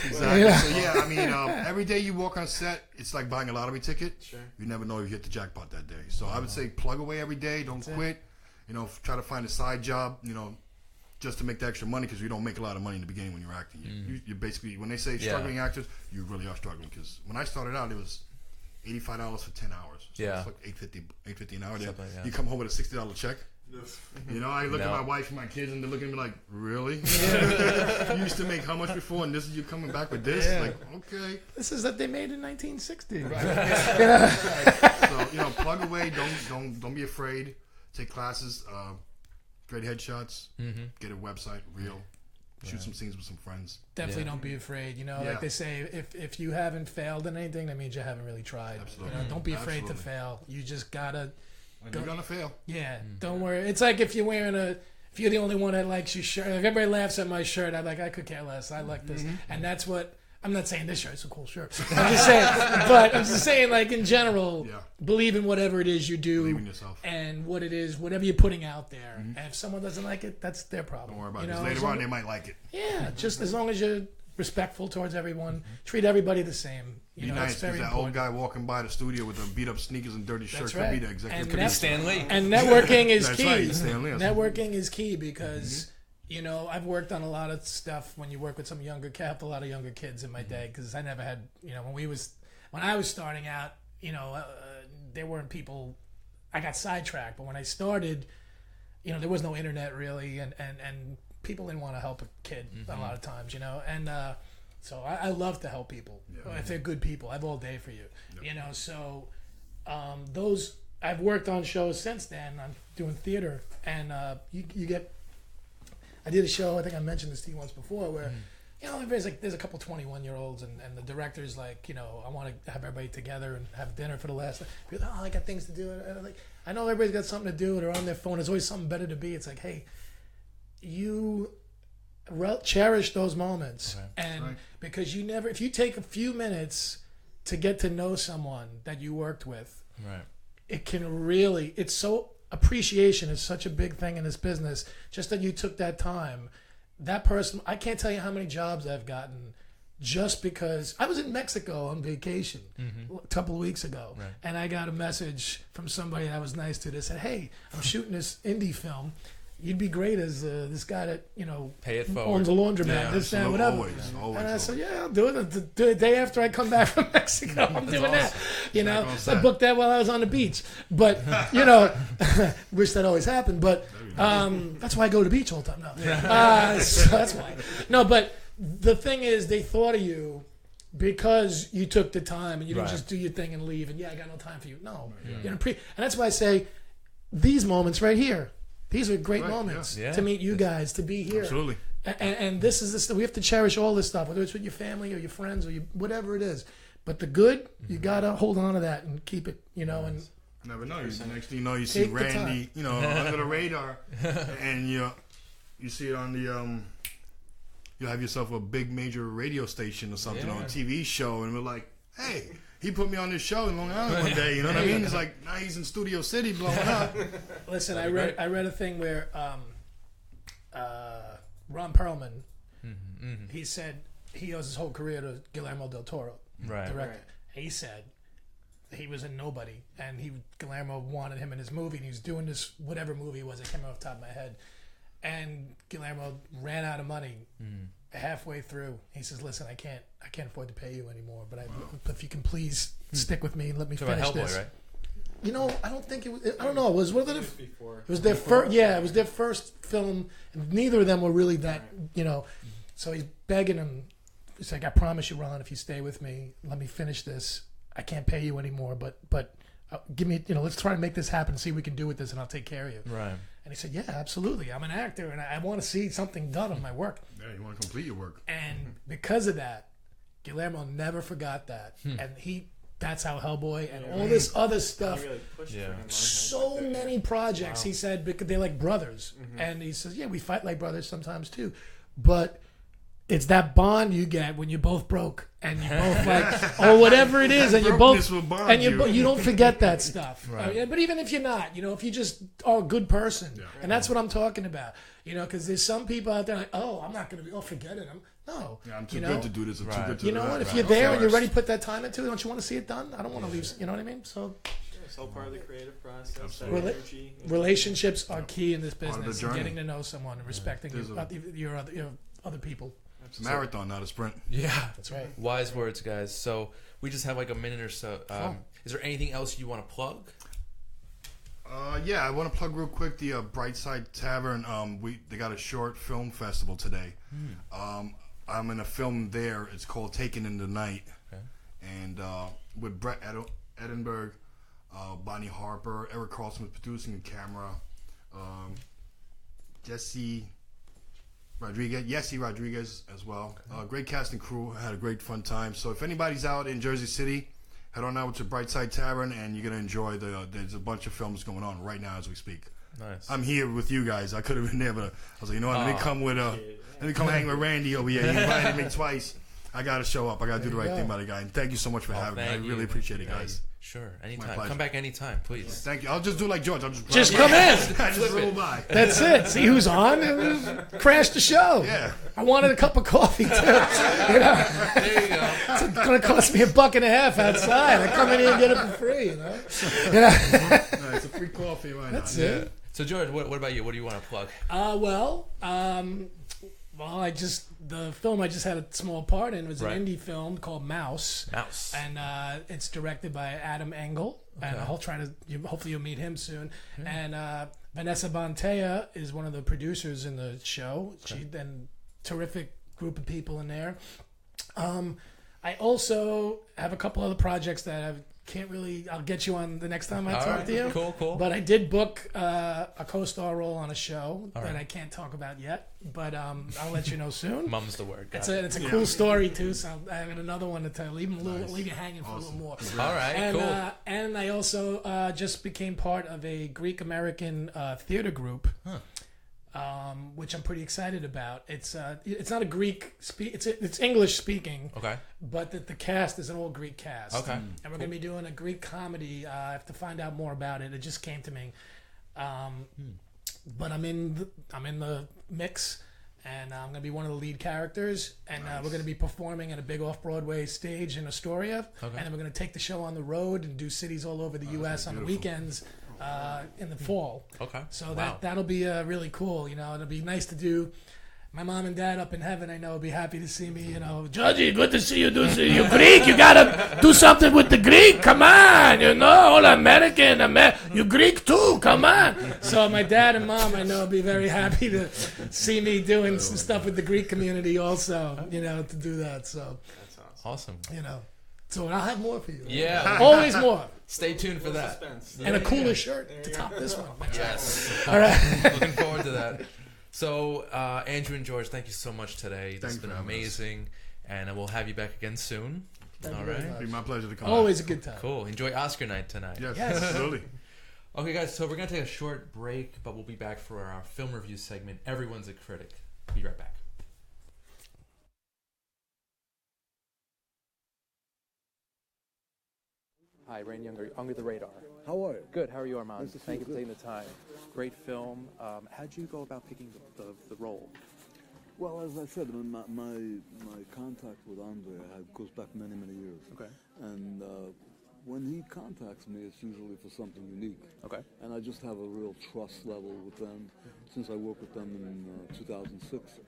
Exactly. Yeah. So, yeah, I mean, every day you walk on set, it's like buying a lottery ticket. Sure. You never know if you hit the jackpot that day. So I would say plug away every day. Don't quit. You know, try to find a side job, you know, just to make the extra money because you don't make a lot of money in the beginning when you're acting. You basically, when they say struggling actors, you really are struggling because when I started out, it was $85 for 10 hours. So it's like $8.50 an hour. Like you come home with a $60 check. You know, I look at my wife and my kids, and they're looking at me like, "Really? You used to make how much before, and this is you coming back with this? Like, okay." This is that they made in 1960. Right. So you know, plug away. Don't be afraid. Take classes. Great headshots. Get a website. Real. Shoot some scenes with some friends. Definitely don't be afraid. You know, like they say, if you haven't failed in anything, that means you haven't really tried. Absolutely. You know, don't be afraid to fail. You just gotta. And you're gonna fail. Yeah, don't worry. It's like if you're wearing if you're the only one that likes your shirt. Like everybody laughs at my shirt. I'm like, I could care less. I like this, and that's what. I'm not saying this shirt's a cool shirt. I'm just saying, but I'm just saying, like in general, believe in whatever it is you do, believe in yourself, and what it is, whatever you're putting out there. And if someone doesn't like it, that's their problem. Don't worry about it. Because later on, they might like it. Yeah, just as long as you're respectful towards everyone, treat everybody the same. Be nice, because that old guy walking by the studio with the beat up sneakers and dirty shirt could be the executive producer. Stan Lee. And networking is That's key. right, Stan Lee. Networking is key because, you know, I've worked on a lot of stuff when you work with some younger a lot of younger kids in my day because I never had, you know, when I was starting out, you know, there weren't people, I got sidetracked, but when I started, you know, there was no internet really and people didn't want to help a kid a lot of times, you know, and so I love to help people if they're good people. I have all day for you, you know. So those I've worked on shows since then. I'm doing theater, and you get. I did a show. I think I mentioned this to you once before, where you know there's a couple 21-year-olds, and the director's like, you know, I want to have everybody together and have dinner for the last. People, I got things to do. And I'm like, I know everybody's got something to do. They're on their phone. There's always something better to be. It's like, hey, you. Cherish those moments, and because if you take a few minutes to get to know someone that you worked with, it can really, it's so, appreciation is such a big thing in this business. Just that you took that time. That person, I can't tell you how many jobs I've gotten just because I was in Mexico on vacation a couple of weeks ago, and I got a message from somebody that was nice to. They said, "Hey, I'm shooting this indie film. You'd be great as this guy that pay it forward, owns a laundromat, this, that, whatever." Always, and I said, "Yeah, I'll do it. The day after I come back from Mexico, I'm doing that." So I booked that while I was on the beach. But wish that always happened. But that's why I go to the beach all the time now. So that's why. No, but the thing is, they thought of you because you took the time and you didn't just do your thing and leave. And I got no time for you. No, and that's why I say these moments right here. These are great moments to meet you guys, to be here. Absolutely. And this is we have to cherish all this stuff, whether it's with your family or your friends or whatever it is. But the good, you gotta hold on to that and keep it, and never know. Next thing you know, you see Randy, under the radar, and you see it on the you have yourself a big major radio station or something on a TV show, and we're like, hey. He put me on this show in Long Island one day. You know what I mean? It's like now he's in Studio City blowing up. Listen, I read a thing where Ron Perlman, he said he owes his whole career to Guillermo del Toro, director. Right. He said he was a nobody, and Guillermo wanted him in his movie, and he was doing this whatever movie it was. It came off the top of my head, and Guillermo ran out of money. Halfway through, he says, "Listen, I can't afford to pay you anymore. But if you can please stick with me and let me finish Hellboy, this." Right? I don't think it was. I don't know. It was one of the. It was their first. Yeah, it was their first film. And neither of them were really that. So he's begging him. He's like, "I promise you, Ron, if you stay with me, let me finish this. I can't pay you anymore, but give me. Let's try to make this happen. See what we can do with this, and I'll take care of you." Right. And he said, "Yeah, absolutely. I'm an actor, and I want to see something done on my work." Yeah, you want to complete your work. And because of that, Guillermo never forgot that. And that's how Hellboy and all this other stuff. So many projects, he said, because they're like brothers. And he says, we fight like brothers sometimes too. But it's that bond you get when you're both broke and you're both like, or whatever it is, and you're both, and you don't forget that stuff. Right. But even if you're not, if you just are a good person, and that's what I'm talking about, because there's some people out there like, I'm not going to be, forget it. I'm too good to do this. I'm too good to do that. What? If you're there and you're ready to put that time into it, don't you want to see it done? I don't want to leave. You know what I mean? So. It's all part of the creative process. Absolutely. Relationships are key in this business. Getting to know someone and respecting your other people. It's a marathon, not a sprint. Yeah, that's right. Wise words, guys. So we just have like a minute or so. Is there anything else you want to plug? I want to plug real quick the Brightside Tavern. They got a short film festival today. I'm in a film there. It's called Taken in the Night, and with Brett Edinburgh, Bonnie Harper, Eric Carlson was producing the camera, Yessie Rodriguez as well. Great cast and crew. Had a great fun time. So if anybody's out in Jersey City, head on out to Brightside Tavern, and you're gonna enjoy there's a bunch of films going on right now as we speak. Nice. I'm here with you guys. I could have been there, but I was like, let me come hang with Randy over here. He invited me twice. I gotta show up. I gotta do the right thing by the guy. And thank you so much for having me. I really appreciate it, guys. Sure, anytime. Come back anytime, please. Thank you. I'll just do like George. I'll just come in. I just roll by. That's it. See who's on. Crash the show. Yeah. I wanted a cup of coffee too. There you go. It's going to cost me $1.50 outside. I come in here and get it for free. It's a free coffee right now. That's it. So George, what about you? What do you want to plug? The film I just had a small part in was an indie film called Mouse. And it's directed by Adam Engel. And hopefully you'll meet him soon. And Vanessa Bontea is one of the producers in the show. And terrific group of people in there. I also have a couple other projects that I'll get you on the next time I talk to you. Cool. But I did book a co-star role on a show that I can't talk about yet, but I'll let you know soon. Mum's the word. It's a cool story too, so I have another one to tell. Leave you hanging for a little more. All right, cool. And I also just became part of a Greek American theater group. which I'm pretty excited about. It's not a Greek it's English speaking. Okay. But the cast is an all Greek cast. Okay. And we're going to be doing a Greek comedy. I have to find out more about it. It just came to me. But I'm in the mix, and I'm going to be one of the lead characters. And we're going to be performing at a big off-Broadway stage in Astoria. Okay. And then we're going to take the show on the road and do cities all over the U.S. on the weekends in the fall. Okay. So that'll be really cool. It'll be nice to do. My mom and dad up in heaven, I know, will be happy to see me. Georgie, good to see you. You Greek. You gotta do something with the Greek. Come on, all American. You Greek too. Come on. So my dad and mom, I know, will be very happy to see me doing some stuff with the Greek community also. To do that. So That's awesome. So I'll have more for you. Yeah. Always more. Stay tuned for that. Suspense. And a cooler shirt to top this one. Yes. All right. Looking forward to that. So, Andrew and George, thank you so much today. This has been amazing. And we'll have you back again soon. All right. It'd be my pleasure to come. Always a good time. Cool. Enjoy Oscar night tonight. Yes, Yes. absolutely. Okay, guys, so we're going to take a short break, but we'll be back for our film review segment, Everyone's a Critic. Be right back. Hi, Rain Younger, Under the Radar. How are you? Good, how are you, Armand? Nice to see Thank you. you for taking the time. Great film. How'd you go about picking the role? Well, as I said, my contact with Andre goes back many, many years. Okay. And when he contacts me, it's usually for something unique. Okay. And I just have a real trust level with them since I worked with them in 2006.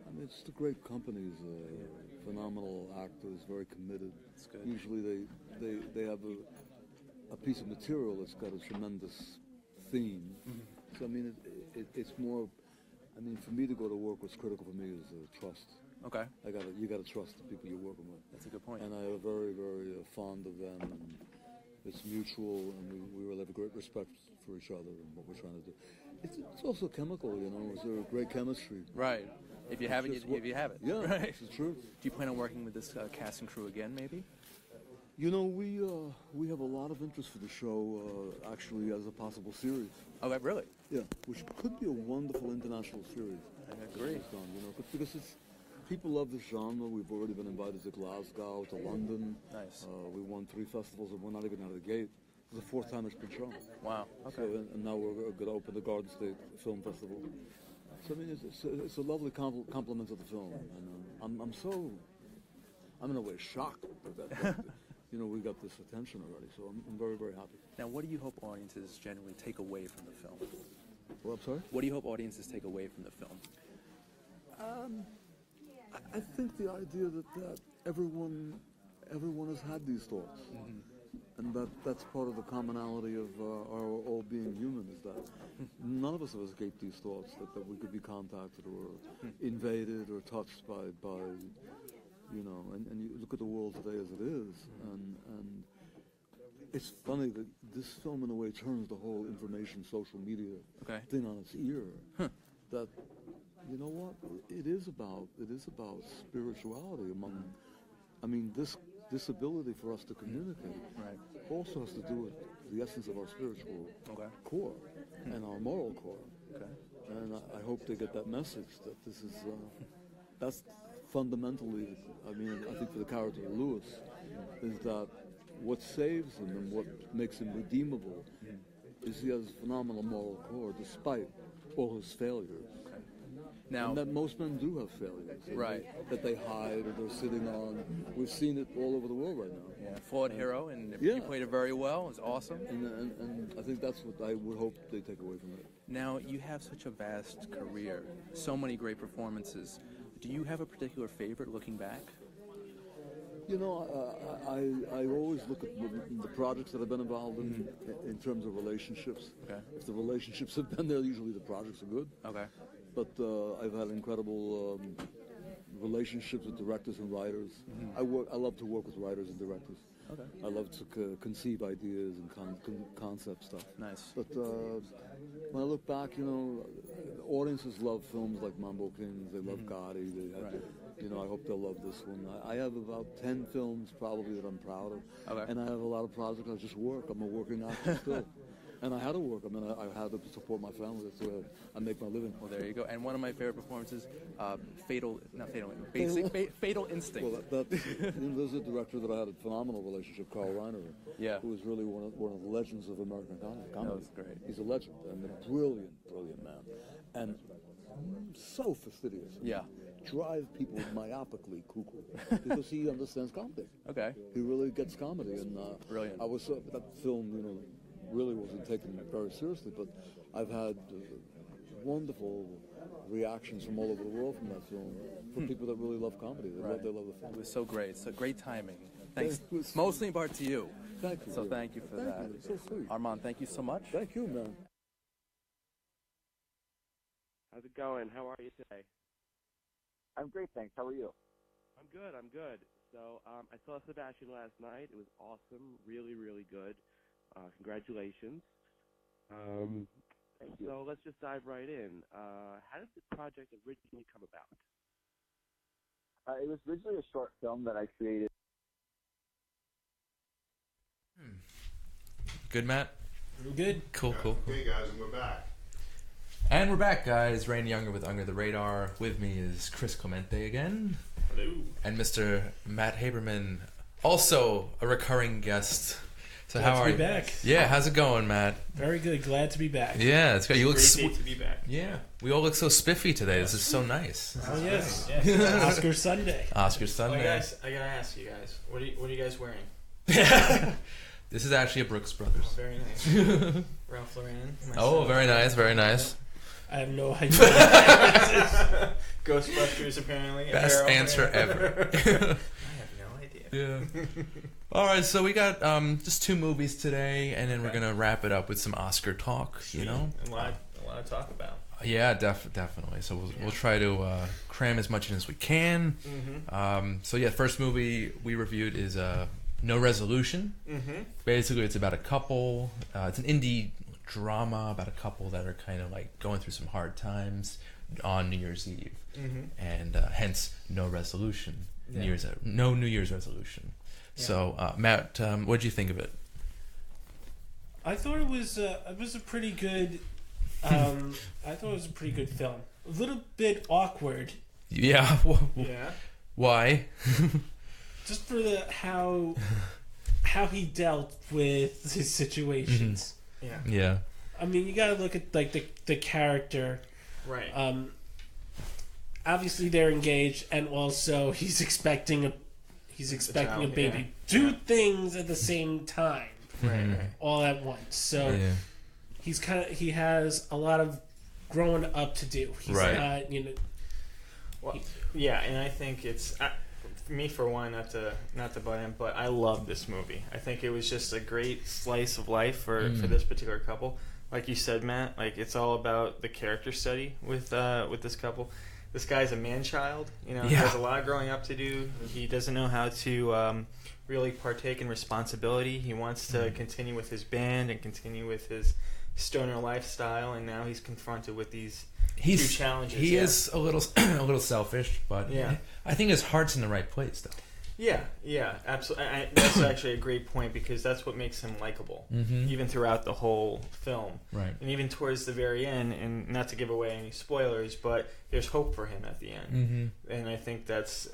I mean, it's a great companies, phenomenal actors, very committed. That's good. Usually they have a piece of material that's got a tremendous theme. Mm-hmm. So I mean, it's more. I mean, for me to go to work, what's critical for me is trust. Okay. You gotta trust the people you're working with. That's a good point. And I am very, very fond of them, and it's mutual, and we really have a great respect for each other and what we're trying to do. It's also chemical, It's a great chemistry. Right. If you have it, if you have it. Yeah, Right. it's true. Do you plan on working with this cast and crew again, maybe? We have a lot of interest for the show, actually, as a possible series. Okay, really? Yeah, which could be a wonderful international series. I agree. It's done, because people love this genre. We've already been invited to Glasgow, to London. Nice. We won 3 festivals, and we're not even out of the gate. It's the 4th time it's been shown. Wow. Okay. So, and now we're going to open the Garden State Film Festival. So I mean, it's a lovely compliment to the film, and I'm in a way shocked that we got this attention already. So I'm very, very happy. Now, what do you hope audiences generally take away from the film? Well, I'm sorry? What do you hope audiences take away from the film? I think the idea that everyone has had these thoughts, and that's part of the commonality of our all being human, is that none of us have escaped these thoughts, that we could be contacted or invaded or touched by and you look at the world today as it is, and it's funny that this film in a way turns the whole information social media thing on its ear. That you know what, it is about spirituality among. I mean, this ability for us to communicate also has to do with the essence of our spiritual core and our moral core. And I hope they get that message that this is that's fundamentally. I mean, I think for the character of Lewis is that what saves him and what makes him redeemable is he has a phenomenal moral core despite all his failures. Now, and that most men do have failures, that they hide or they're sitting on. We've seen it all over the world right now. Yeah, flawed hero, and you played it very well. It's awesome. And I think that's what I would hope they take away from it. Now, you have such a vast career, so many great performances. Do you have a particular favorite looking back? I always look at the projects that I've been involved in terms of relationships. Okay. If the relationships have been there, usually the projects are good. Okay. But I've had incredible relationships with directors and writers. I love to work with writers and directors. Okay. I love to conceive ideas and concept stuff. Nice. But when I look back, audiences love films like Mambo Kings. They love Gotti. I hope they'll love this one. I have about 10 films probably that I'm proud of. Okay. And I have a lot of projects I just work. I'm a working actor still. And I had to work. I mean, I had to support my family. That's the way I make my living. Well, there you go. And one of my favorite performances, Fatal Instinct. Well, there's a director that I had a phenomenal relationship, Carl Reiner, who is really one of the legends of American comedy. That's great. He's a legend and a brilliant man. And so fastidious. Yeah. Drive people myopically cuckoo because he understands comedy. Okay. He really gets comedy. And brilliant. I was that film, really wasn't taken very seriously, but I've had wonderful reactions from all over the world from that film from people that really love comedy. They love the film. It was so great. So great timing. Thanks. Mostly in part to you. Thank you. So thank you for that. You. So sweet. Armand, thank you so much. Thank you, man. How's it going? How are you today? I'm great, thanks. How are you? I'm good. So I saw Sebastian last night. It was awesome. Really, really good. Congratulations. Thank you. So let's just dive right in. How did the project originally come about? It was originally a short film that I created. Good, Matt? Good. Cool. Okay, guys, and we're back. And we're back, guys. Rain Younger with Under the Radar. With me is Chris Clemente again. Hello. And Mr. Matt Habermann, also a recurring guest. So Glad how are to you? be back. Yeah, how's it going, Matt? Very good. Glad to be back. Yeah, it's good. You look Great to be back. Yeah, we all look so spiffy today. This is so nice. Oh, yes. Yes. Oscar Sunday. Oscar Oh, Sunday. guys, I gotta ask you guys, what are you guys wearing? This is actually a Brooks Brothers. Oh, very nice. Ralph Lauren. Oh, very nice, very nice. I have no idea. Ghostbusters, apparently. Best apparel. answer ever. I have no idea. Yeah. All right, so we got just 2 movies today, and then we're gonna wrap it up with some Oscar talk. A lot to talk about. Yeah, definitely. So we'll try to cram as much in as we can. Mm-hmm. So yeah, first movie we reviewed is No Resolution. Mm-hmm. Basically, it's about a couple. It's an indie drama about a couple that are kind of like going through some hard times on New Year's Eve, and hence no resolution. No New Year's resolution. Yeah. So Matt, what did you think of it? I thought it was a pretty good. I thought it was a pretty good film. A little bit awkward. Yeah. Yeah. Why? Just for how he dealt with his situations. Yeah. Yeah. I mean, you got to look at like the character. Right. Obviously they're engaged, and also he's expecting a child, baby. yeah. Two things at the same time. Right. All at once. So he has a lot of growing up to do. He's not, Well, yeah, and I think it's me for one, not to butt in, but I love this movie. I think it was just a great slice of life for this particular couple. Like you said, Matt, like it's all about the character study with this couple. This guy's a man-child. He has a lot of growing up to do. He doesn't know how to really partake in responsibility. He wants to continue with his band and continue with his stoner lifestyle, and now he's confronted with these two challenges. He is a little selfish, but I think his heart's in the right place, though. Yeah, absolutely. That's actually a great point, because that's what makes him likable, even throughout the whole film. Right. And even towards the very end, and not to give away any spoilers, but there's hope for him at the end. And I think that's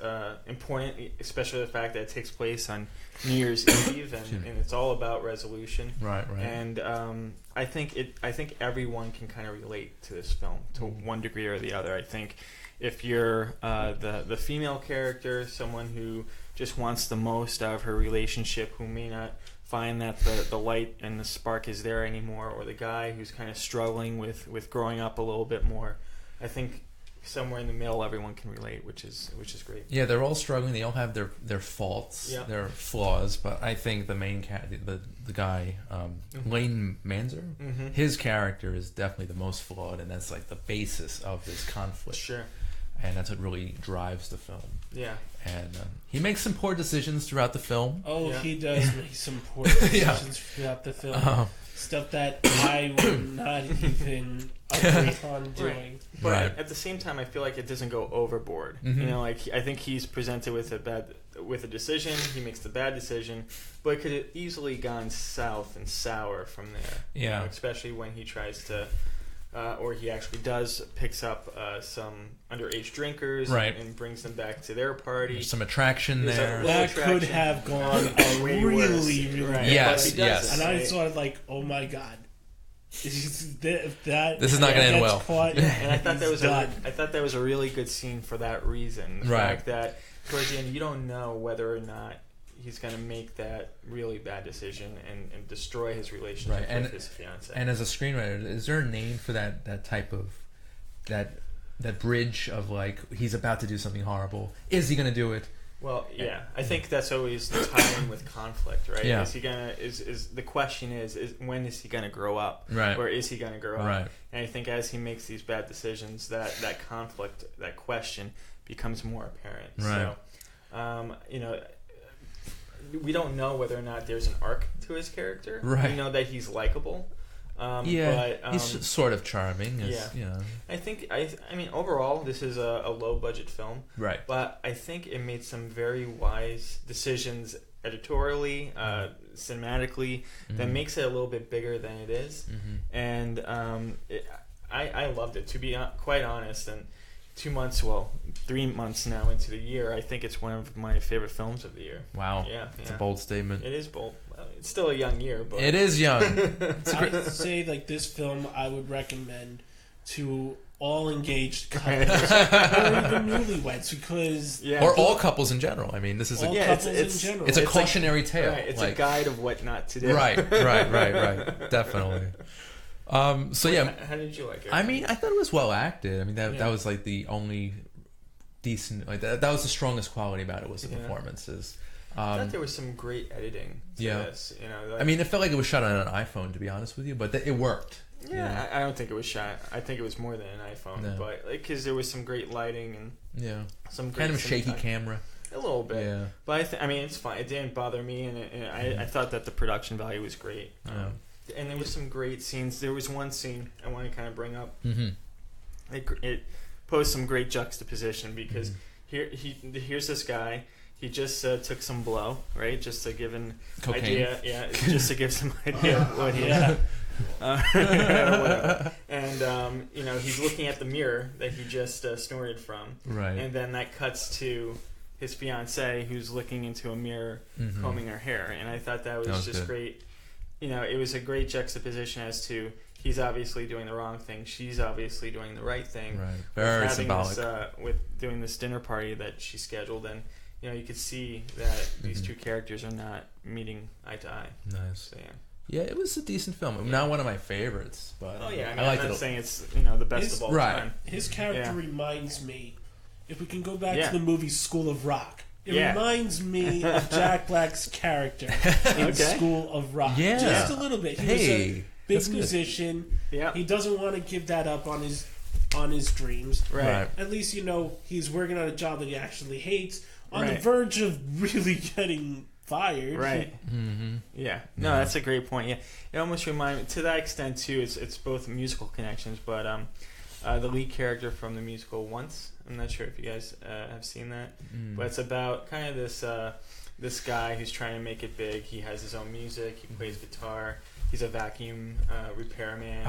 important, especially the fact that it takes place on New Year's Eve, and it's all about resolution. Right. And I think everyone can kind of relate to this film to one degree or the other. I think if you're the female character, someone who just wants the most out of her relationship, who may not find that the light and the spark is there anymore, or the guy who's kind of struggling with growing up a little bit more, I think somewhere in the middle everyone can relate, which is great. Yeah, they're all struggling. They all have their faults, their flaws, but I think the main the guy, Lane Manzer, his character is definitely the most flawed, and that's like the basis of this conflict. Sure. And that's what really drives the film. Yeah. And he makes some poor decisions throughout the film. He does make some poor decisions throughout the film. stuff that I would not even agree on doing. Right. But at the same time, I feel like it doesn't go overboard. Mm-hmm. You know, like I think he's presented with a decision. He makes the bad decision, but it could have easily gone south and sour from there. Yeah. You know, especially when he tries to, or he actually picks up some underage drinkers and brings them back to their party. There's some attraction there. That could have gone really Yes. And I was sort of like, oh my god. This is not going to end well. And I thought that was a really good scene for that reason. The fact that towards the end you don't know whether or not he's going to make that really bad decision and destroy his relationship with his fiancée. And as a screenwriter, is there a name for that type of that bridge of like he's about to do something horrible? Is he going to do it? Well, yeah, I think that's always the time with conflict, right? Yeah. Is he gonna? Is the question is when is he gonna grow up? Right. Or is he gonna grow up? Right. And I think as he makes these bad decisions, that conflict, that question, becomes more apparent. Right. So, you know, we don't know whether or not there's an arc to his character. Right. We know that he's likable. But, he's sort of charming. I think I mean overall this is a low budget film, right? But I think it made some very wise decisions editorially, cinematically, that makes it a little bit bigger than it is, and I loved it, to be quite honest. And 3 months now into the year, I think it's one of my favorite films of the year. Wow, it's a bold statement. It is bold. It's still a young year, but it is young. I'd say like this film I would recommend to all engaged couples or even newlyweds, because or all couples in general. I mean, this is it's a cautionary tale. Right, it's a guide of what not to do. Right, definitely. So yeah, how did you like it? I mean, I thought it was well acted. I mean, that was like the only decent, like that was the strongest quality about it, was the performances. I thought there was some great editing to this. You know, I mean, it felt like it was shot on an iPhone, to be honest with you, but it worked. Yeah, you know? I don't think it was shot. I think it was more than an iPhone, but because there was some great lighting and some great kind of shaky camera. A little bit, but I mean, it's fine. It didn't bother me, and I thought that the production value was great. And there was some great scenes. There was one scene I want to kind of bring up. It posed some great juxtaposition, because here's this guy. He just took some blow, right? Just to give an idea. Yeah, just to give some idea of what he had. And, you know, he's looking at the mirror that he just snorted from. Right. And then that cuts to his fiancée, who's looking into a mirror, combing her hair. And I thought that was just great. You know, it was a great juxtaposition as to he's obviously doing the wrong thing. She's obviously doing the right thing. Right. Very symbolic. With doing this dinner party that she scheduled. And, you know, you could see that these two characters are not meeting eye to eye. Nice. So, yeah, it was a decent film. Not one of my favorites, but I mean, I liked I'm not it. saying it's, you know, the best of all time. His character reminds me, if we can go back to the movie School of Rock, it reminds me of Jack Black's character in School of Rock. Yeah. Just a little bit. He was a big musician. Yeah. He doesn't want to give that up on his dreams. Right. At least, you know, he's working on a job that he actually hates, on the verge of really getting fired. Right. Yeah. No, that's a great point. Yeah. It almost reminds me, to that extent too, it's both musical connections, but the lead character from the musical Once, I'm not sure if you guys have seen that, but it's about kind of this guy who's trying to make it big. He has his own music, he plays guitar, he's a vacuum repairman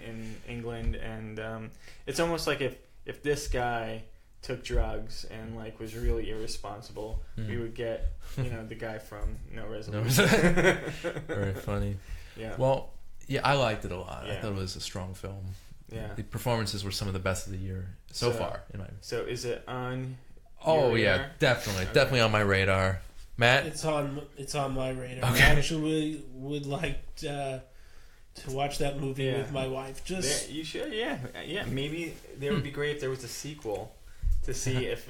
in England, and it's almost like if this guy took drugs and like was really irresponsible, we would get, you know, the guy from No Resolution. Very funny. Yeah. Well, yeah, I liked it a lot. I thought it was a strong film. Yeah. The performances were some of the best of the year so far, in my opinion. So is it on your radar? Yeah, definitely. Okay. Definitely on my radar. Matt? It's on my radar. Okay. I actually would like to watch that movie with my wife. You should, yeah. Maybe it would be great if there was a sequel to see if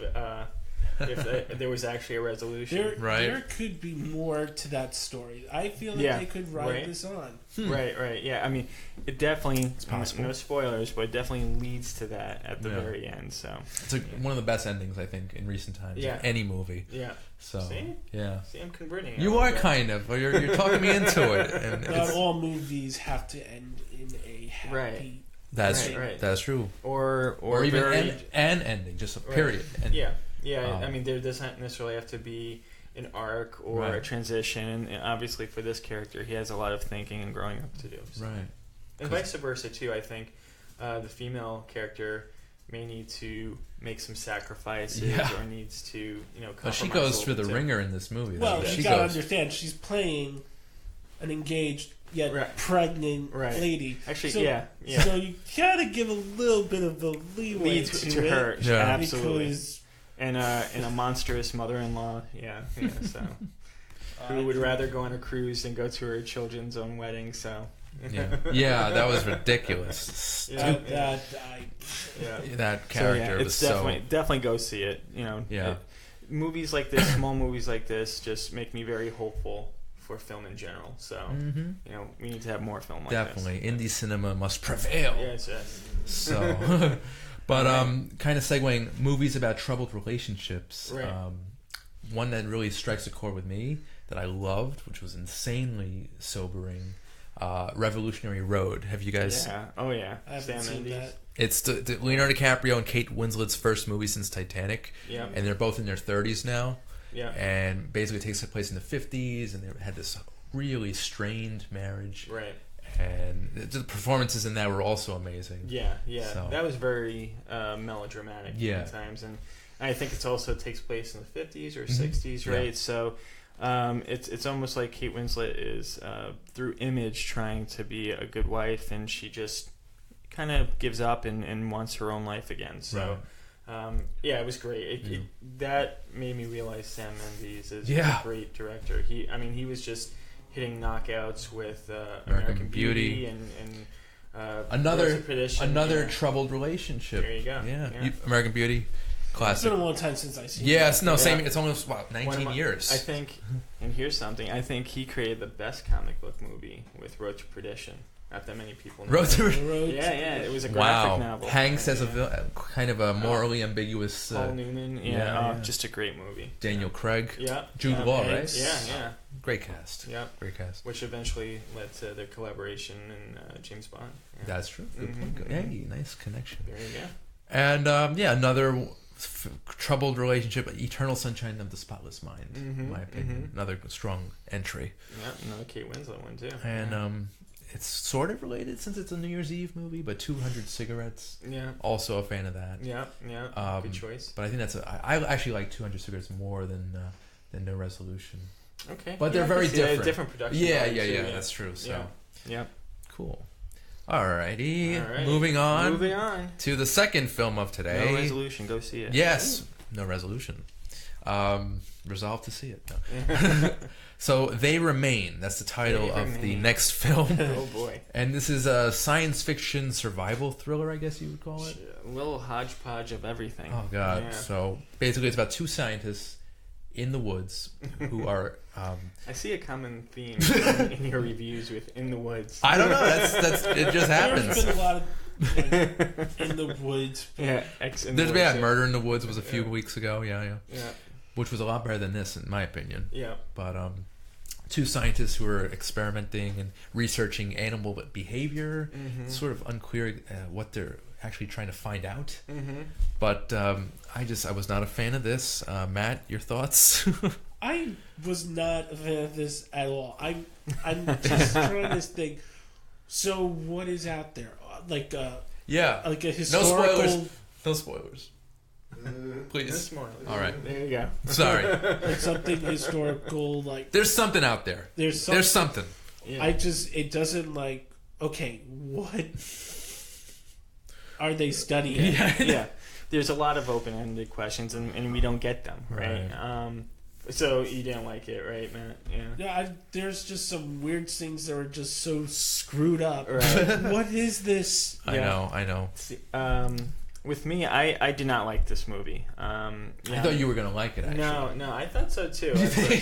if there was actually a resolution. There could be more to that story. I feel like they could write this on. Right. Yeah, I mean, it definitely, no spoilers, but it definitely leads to that at the very end. So it's one of the best endings, I think, in recent times. Yeah. In any movie. Yeah. So, See, I'm converting. You are kind of. You're talking me into it. And not all movies have to end in a happy. Right. That's true. Or even very, an ending, just a period. And, I mean, there doesn't necessarily have to be an arc or a transition. And obviously, for this character, he has a lot of thinking and growing up to do. So. Right. And vice versa too. I think the female character may need to make some sacrifices or needs to, compromise. She goes through the ringer in this movie. Well, you gotta understand, she's playing an engaged yet pregnant lady. Actually, So you gotta give a little bit of the leeway to her. It, absolutely. Because and a monstrous mother-in-law. So who would rather go on a cruise than go to her children's own wedding? So. That was ridiculous. That character was definitely go see it. Movies like this, small movies like this, just make me very hopeful for film in general. So we need to have more film like this. Definitely, indie cinema must prevail. Yes. So, but kind of segueing, movies about troubled relationships. Right. One that really strikes a chord with me that I loved, which was insanely sobering. Revolutionary Road. Have you guys? Yeah. Oh yeah. I haven't seen that. It's the Leonardo DiCaprio and Kate Winslet's first movie since Titanic. Yeah. And they're both in their 30s now. Yeah. And basically it takes place in the 50s, and they had this really strained marriage. Right. And the performances in that were also amazing. Yeah. So. That was very melodramatic at times, and I think it also takes place in the 50s or 60s, right? Yeah. So. It's almost like Kate Winslet is through image trying to be a good wife, and she just kind of gives up and wants her own life again. So, it was great. That made me realize Sam Mendes is a great director. He was just hitting knockouts with American Beauty and another troubled relationship. There you go. Yeah. American Beauty. Classic. It's been a long time since I've seen it. Yes, same. It's almost 19 years. I think, and here's something. I think he created the best comic book movie with Road to Perdition. Not that many people know. Road to it was a graphic novel. Hanks as a kind of a morally ambiguous. Paul Newman. Just a great movie. Daniel Craig. Yeah. Jude Law, right? Yeah. Great cast. Yeah. Great cast. Which eventually led to their collaboration in James Bond. Yeah. That's true. Good point. Hey, nice connection. There you go. And another troubled relationship, Eternal Sunshine of the Spotless Mind, in my opinion. Another strong entry. Yeah, another Kate Winslet one too. And it's sort of related since it's a New Year's Eve movie, but 200 Cigarettes. Yeah. Also a fan of that. Yeah. Good choice. But I think I actually like 200 Cigarettes more than No Resolution. Okay. But they're very different. Different production. Yeah. That's true. So. Yeah. Cool. Alrighty. Moving on to the second film of today. No Resolution. Go see it. Yes. No Resolution. Resolve to see it. No. So They Remain. That's the title of the next film. Oh boy. And this is a science fiction survival thriller, I guess you would call it. A little hodgepodge of everything. Oh god. Yeah. So basically it's about two scientists in the woods who are I see a common theme in your reviews with "in the woods." I don't know. That's it. Just happens. There's been a lot of in the woods. Yeah, Murder in the Woods was a few weeks ago. Yeah. Which was a lot better than this, in my opinion. Yeah. But two scientists who are experimenting and researching animal behavior. It's sort of unclear what they're actually trying to find out. But I was not a fan of this. Matt, your thoughts? I was not a fan of this at all. I'm just trying to think. So what is out there? Like a historical. No spoilers. Please. No spoilers. All right. There you go. Sorry. Like something historical. Like there's something out there. There's something. Yeah. It doesn't like. Okay, what are they studying? Yeah. There's a lot of open-ended questions, and we don't get them, right? So you didn't like it, right, Matt? Yeah. There's just some weird things that are just so screwed up. Right. What is this? I know. With me, I did not like this movie. I thought you were gonna like it. Actually. No, I thought so too.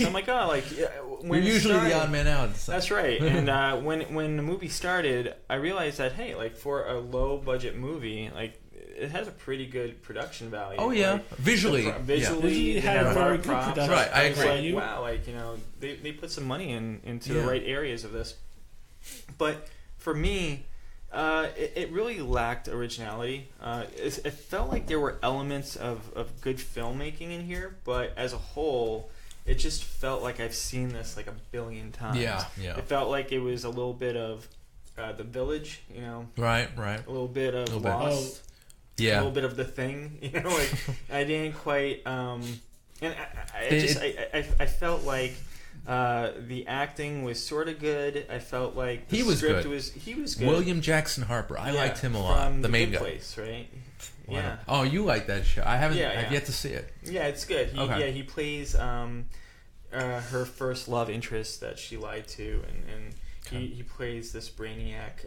I'm like, oh, like when you're usually the odd man out. That's right. And when the movie started, I realized that hey, like for a low budget movie, like it has a pretty good production value. Oh yeah, like, visually, it had a very good production. Right, I agree. Like, wow, like they put some money into the right areas of this. But for me. It really lacked originality. It felt like there were elements of good filmmaking in here, but as a whole, it just felt like I've seen this like a billion times. Yeah. It felt like it was a little bit of The Village, Right. A little bit of Lost. Yeah. A little bit of The Thing, like I didn't quite. And I felt like. The acting was sort of good. I felt like the script was good. William Jackson Harper. I liked him a lot. From the main Good guy. Place, right? Wow. Yeah. Oh, you like that show? I haven't. I've yet to see it. Yeah, it's good. He plays her first love interest that she lied to, and he plays this brainiac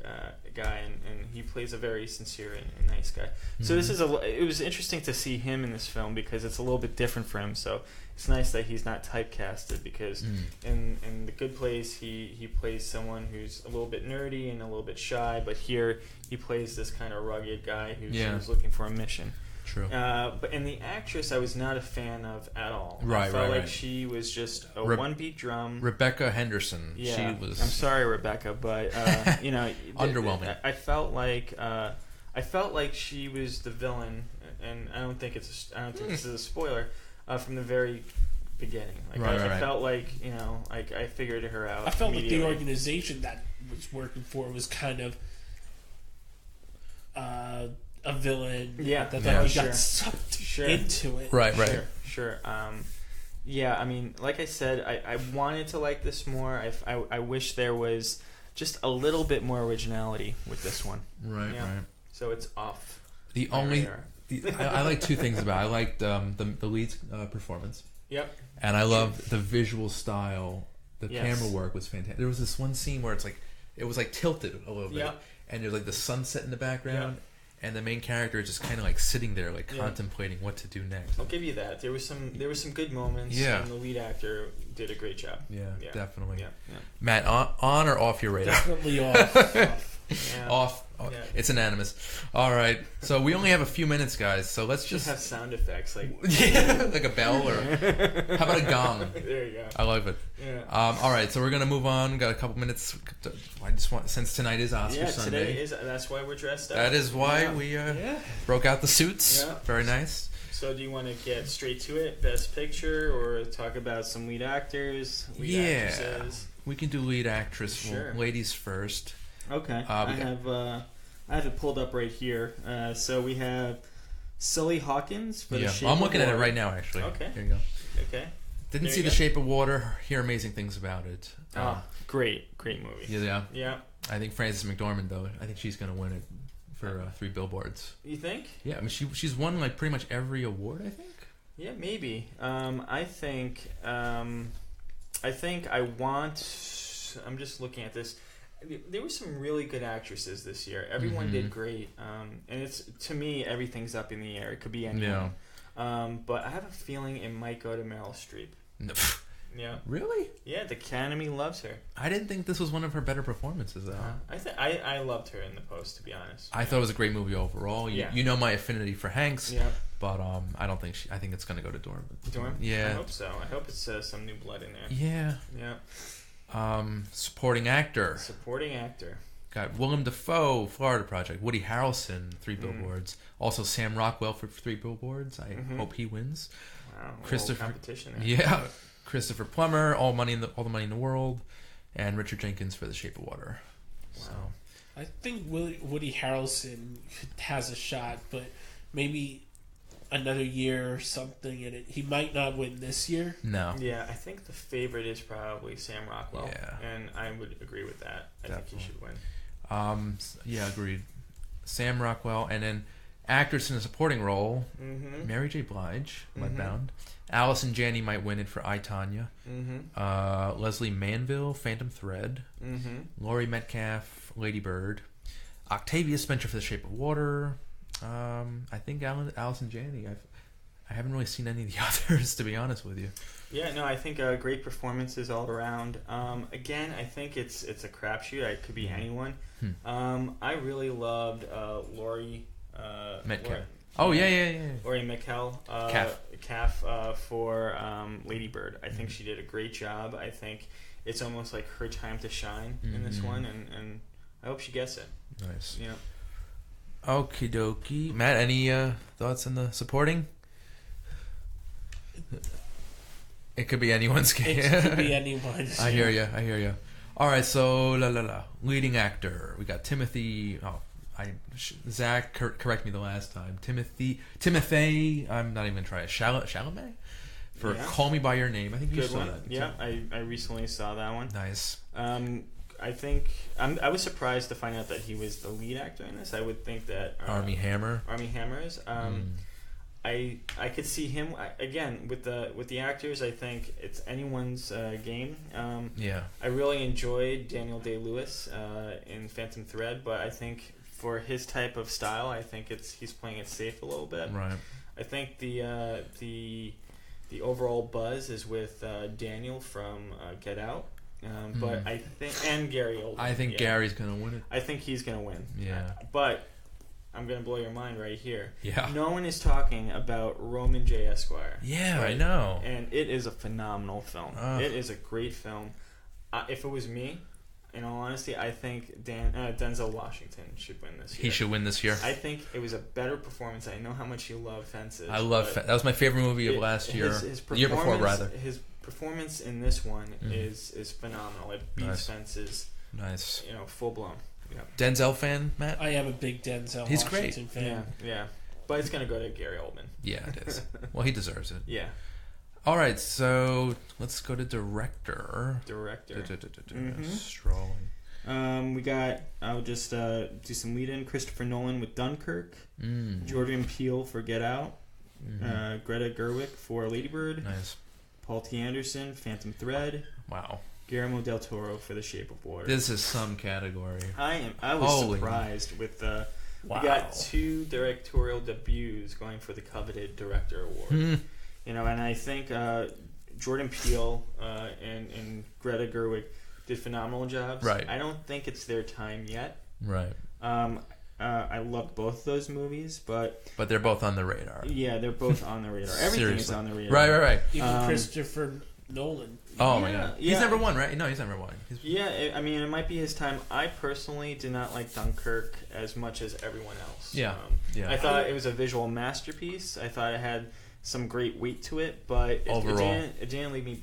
guy, and he plays a very sincere and nice guy. So it was interesting to see him in this film because it's a little bit different for him. So it's nice that he's not typecasted because in The Good Place he plays someone who's a little bit nerdy and a little bit shy, but here he plays this kind of rugged guy who's looking for a mission. True. But in the actress, I was not a fan of at all. Right, I felt like she was just a one-beat drum. Rebecca Henderson. Yeah. She was. I'm sorry, Rebecca, but underwhelming. I felt like she was the villain, and I don't think this is a spoiler from the very beginning. Like I felt like I figured her out. I felt like the organization that was working for was kind of. A villain, that got sucked into it. Right. Sure. Yeah, I mean, like I said, I wanted to like this more. I wish there was just a little bit more originality with this one. Right. So it's off. I like two things about it. I liked the lead's performance. Yep. And I loved the visual style. The camera work was fantastic. There was this one scene where it was tilted a little bit, and there's like the sunset in the background. Yep. And the main character is just kind of like sitting there, like contemplating what to do next. I'll give you that. There was some good moments. Yeah. And the lead actor did a great job. Yeah. Definitely. Yeah. Matt, on or off your radar? Definitely off. Off. Yeah. It's unanimous. All right. So we only have a few minutes, guys. So let's just have sound effects like like a bell or how about a gong? There you go. I love it. Yeah. All right. So we're gonna move on. Got a couple minutes. I just want since tonight is Oscar Sunday. Today is. That's why we're dressed up. That is why we broke out the suits. Yeah. Very nice. So do you want to get straight to it? Best picture or talk about some lead actors? Actresses? We can do lead actress. Sure. Well, ladies first. Okay. I have it pulled up right here. So we have Sally Hawkins for The Shape of Water. I'm looking at it right now, actually. Okay. Here you go. Okay. Didn't see The Shape of Water. Hear amazing things about it. Great movie. Yeah. I think Frances McDormand, though. I think she's going to win it for 3 Billboards. You think? Yeah. I mean, she's won like pretty much every award, I think. Yeah, maybe. I think I want. I'm just looking at this. There were some really good actresses this year. Everyone did great, and it's to me everything's up in the air. It could be anyone. But I have a feeling it might go to Meryl Streep. No. Yeah. Really? Yeah, the Academy loves her. I didn't think this was one of her better performances, though. I loved her in The Post, to be honest. I thought it was a great movie overall. You know my affinity for Hanks. Yeah. But I don't think I think it's going to go to Dorm. Dorm? Yeah. I hope so. I hope it's some new blood in there. Yeah. Yeah. Supporting actor. Got Willem Dafoe, Florida Project. Woody Harrelson, 3 Billboards. Also Sam Rockwell for 3 Billboards. I hope he wins. Wow, Christopher competition there. Yeah, Christopher Plummer, all the money in the world, and Richard Jenkins for The Shape of Water. Wow. So I think Woody Harrelson has a shot, but maybe another year or something in it. He might not win this year. No. Yeah, I think the favorite is probably Sam Rockwell. Yeah. And I would agree with that. I think he should win. Yeah, agreed. Sam Rockwell, and then actress in a supporting role, Mary J. Blige, Mudbound. Allison Janney might win it for I, Tonya. Leslie Manville, Phantom Thread. Laurie Metcalf, Lady Bird. Octavia Spencer for The Shape of Water. I think Allison Janney. I haven't really seen any of the others, to be honest with you. Yeah, no, I think great performances all around. Again, I think it's a crapshoot. It could be anyone. I really loved Laurie Metcalf. Yeah. Laurie Metcalf. Calf for Lady Bird. I think she did a great job. I think it's almost like her time to shine in this one, and I hope she gets it. Nice. Yeah. Okie dokie. Matt, any thoughts on the supporting? It could be anyone's game. It could be anyone's. I hear you. All right, so leading actor. We got Timothy. Zach, correct me the last time. Timothy. I'm not even gonna try it. Chalamet for Call Me by Your Name. I think you saw that. Yeah, I recently saw that one. Nice. I think I was surprised to find out that he was the lead actor in this. I would think that Armie Hammer is. I could see him again with the actors. I think it's anyone's game. I really enjoyed Daniel Day-Lewis in Phantom Thread, but I think for his type of style, I think he's playing it safe a little bit. Right. I think the overall buzz is with Daniel from Get Out. But I think, and Gary Oldman. I think Gary's gonna win it. I think he's gonna win. Yeah. But I'm gonna blow your mind right here. Yeah. No one is talking about Roman J. Esquire. Yeah, right? I know. And it is a phenomenal film. It is a great film. If it was me, in all honesty, I think Denzel Washington should win this year. He should win this year. I think it was a better performance. I know how much you love Fences. I love that was my favorite movie of last year. The year before, rather. His performance in this one is phenomenal. It beats Fences. Nice. Full blown. Yeah. Denzel fan, Matt? I am a big Denzel He's Washington great. fan. Yeah. But it's going to go to Gary Oldman. Yeah, it is. Well, he deserves it. Yeah. All right, so let's go to director. Strolling. We got, I'll just do some lead-in. Christopher Nolan with Dunkirk. Jordan Peele for Get Out. Greta Gerwig for Lady Bird. Nice. Paul T. Anderson, Phantom Thread. Wow. Guillermo del Toro for The Shape of Water. This is some category. I was surprised with the... Wow. We got 2 directorial debuts going for the coveted director award. And I think Jordan Peele and Greta Gerwig did phenomenal jobs. Right. I don't think it's their time yet. Right. I love both those movies, but they're both on the radar. Yeah, they're both on the radar. Everything is on the radar. Right. Even Christopher Nolan. Oh my God, he's number one, right? No, he's number one. It might be his time. I personally did not like Dunkirk as much as everyone else. I thought it was a visual masterpiece. I thought it had some great weight to it, but it didn't leave me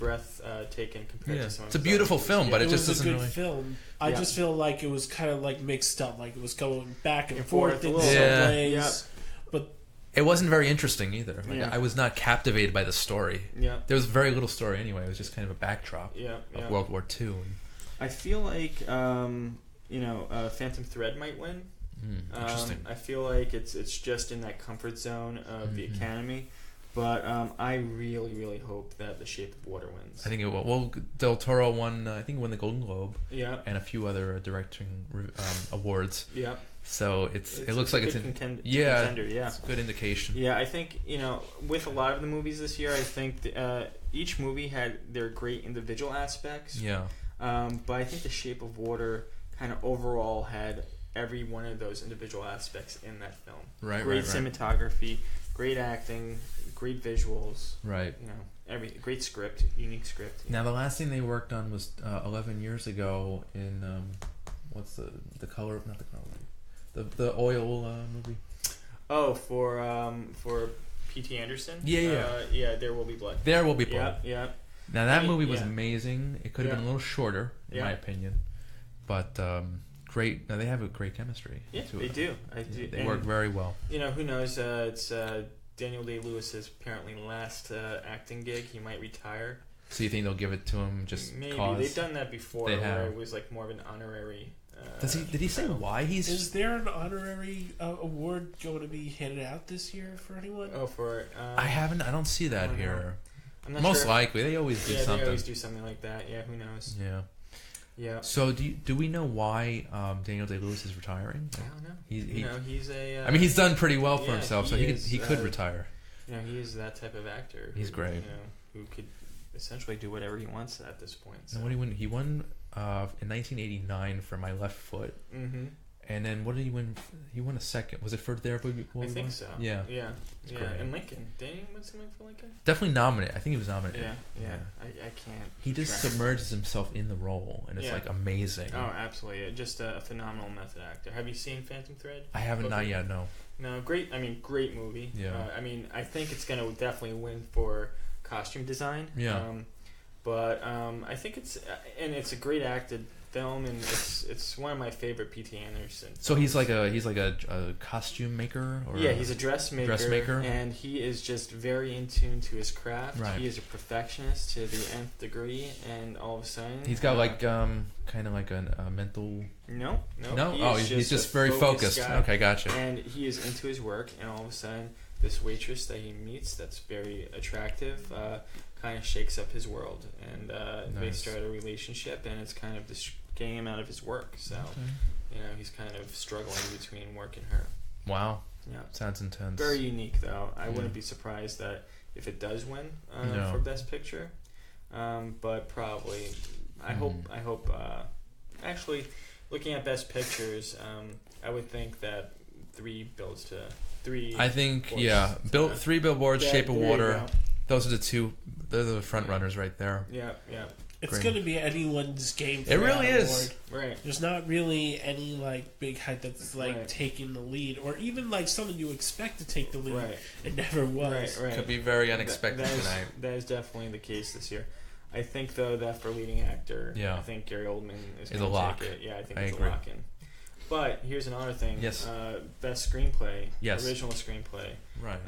taken compared to some. It's a beautiful film, but it just doesn't really. Film. I just feel like it was kind of like mixed up, like it was going back and forth in some ways, but it wasn't very interesting either. I was not captivated by the story. There was very little story anyway. It was just kind of a backdrop of World War II. I feel like Phantom Thread might win. Interesting. I feel like it's just in that comfort zone of the Academy. But I really, really hope that The Shape of Water wins. I think it will. Well, Del Toro won. I think he won the Golden Globe. Yeah. And a few other directing awards. Yeah. So it looks like it's in contender. It's a good indication. Yeah, I think with a lot of the movies this year, I think each movie had their great individual aspects. Yeah. But I think The Shape of Water kind of overall had every one of those individual aspects in that film. Right. Great cinematography, great acting, great visuals. Right. Great script, unique script. Now the last thing they worked on was 11 years ago in what's the color? Not the color. The oil movie. Oh, for P.T. Anderson. Yeah. There Will Be Blood. There Will Be Blood. Yeah. Now that movie was amazing. It could have been a little shorter, in my opinion, but great. Now they have a great chemistry. Yeah, they do. They work very well. Who knows? It's Daniel Day-Lewis's apparently last acting gig. He might retire. So you think they'll give it to him just maybe cause? They've done that before. Where it was like more of an honorary. Did he say why he's? Is there an honorary award going to be handed out this year for anyone? Oh, for I don't see that here. I'm not Most sure. likely, they always do something. They always do something like that. Yeah, who knows? Yeah. Yeah. So do we know why Daniel Day-Lewis is retiring? I don't know. He's a. I mean, he's done pretty well for himself, so he could retire. He is that type of actor. He's great. Who could essentially do whatever he wants at this point. So. And what did he win? He won in 1989 for My Left Foot. Mm-hmm. And then what did he win? He won a second. Was it for There Will Be Blood? I think so. Yeah. And Lincoln. Didn't he win something for Lincoln? Definitely nominated. I think he was nominated. Yeah. I can't. He just submerges himself in the role, and it's like amazing. Oh, absolutely. Just a phenomenal method actor. Have you seen Phantom Thread? I haven't, not yet, no. No, great. I mean, great movie. Yeah. I think it's going to definitely win for costume design. Yeah. But I think it's a great acted film, and it's one of my favorite P.T. Anderson films. So he's like a costume maker, or he's a dressmaker, and he is just very in tune to his craft. Right. He is a perfectionist to the nth degree, and all of a sudden he's got kind of like a mental. No. He's just very focused. Guy, okay, gotcha. And he is into his work, and all of a sudden, this waitress that he meets, that's very attractive, kind of shakes up his world, and they start a relationship, and it's kind of getting him out of his work. So, he's kind of struggling between work and her. Wow. Yeah. Sounds intense. Very unique, though. I wouldn't be surprised that if it does win for Best Picture, but probably. I hope. Actually, looking at Best Pictures, I would think that 3 builds to 3. I think Billboards, 3 Billboards, Shape of Water. Those are the 2. Those are the front runners right there. Yeah. It's going to be anyone's game. For it really is. Award. Right. There's not really any big hype that's taking the lead, or even someone you expect to take the lead. Right. It never was. Right. Could be very unexpected tonight. That is definitely the case this year. I think though that for leading actor, I think Gary Oldman is going to take it. Yeah, I think it's a lock in. But here's another thing. Yes. Best screenplay. Yes. Original screenplay. Right.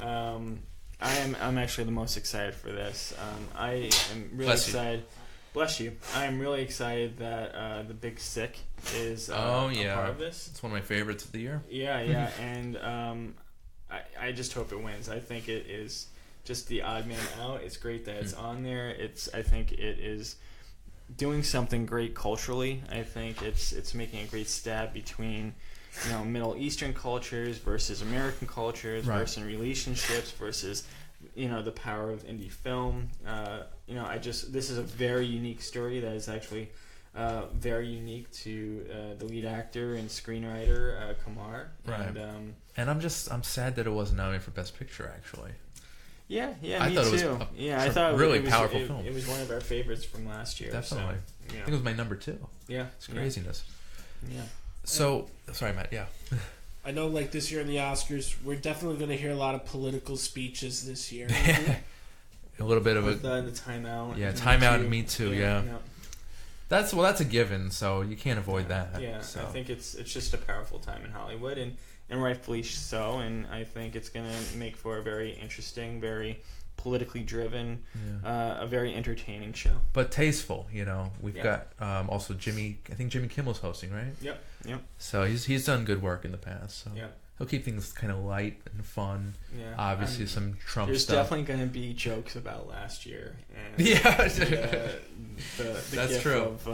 I'm actually the most excited for this. I am really excited. Bless you. I am really excited that The Big Sick is a part of this. It's one of my favorites of the year. Yeah, and I just hope it wins. I think it is just the odd man out. It's great that it's on there. I think it is doing something great culturally. I think it's making a great stab between Middle Eastern cultures versus American cultures versus relationships versus the power of indie film. This is a very unique story that is actually very unique to the lead actor and screenwriter Kumar. Right. And I'm sad that it wasn't nominated for Best Picture actually. Yeah, I me thought too. I thought really powerful film. It was one of our favorites from last year. Definitely. So, I think it was my number 2. Yeah. It's craziness. Yeah. So, sorry, Matt. Yeah. I know, this year in the Oscars, we're definitely going to hear a lot of political speeches this year. A little bit of the timeout. Yeah, timeout and Me Too. Yeah. That's a given. So you can't avoid that. Yeah, so. I think it's just a powerful time in Hollywood, and rightfully so. And I think it's going to make for a very interesting, very politically driven, a very entertaining show. But tasteful, We've got also Jimmy. I think Jimmy Kimmel's hosting, right? Yep. So he's done good work in the past. So he'll keep things kind of light and fun. Yeah. Obviously, some Trump there's stuff. There's definitely going to be jokes about last year. And that's true. Of,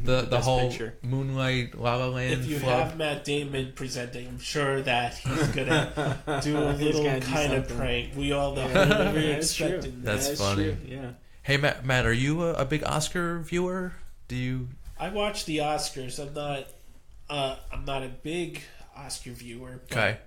the whole picture. Moonlight, La La Land. If you flub. have Matt Damon presenting, I'm sure that he's gonna do a little kind of prank. We all know. That's true. That's funny. True. Yeah. Hey Matt, are you a big Oscar viewer? Do you? I watch the Oscars. I'm not a big Oscar viewer. But okay.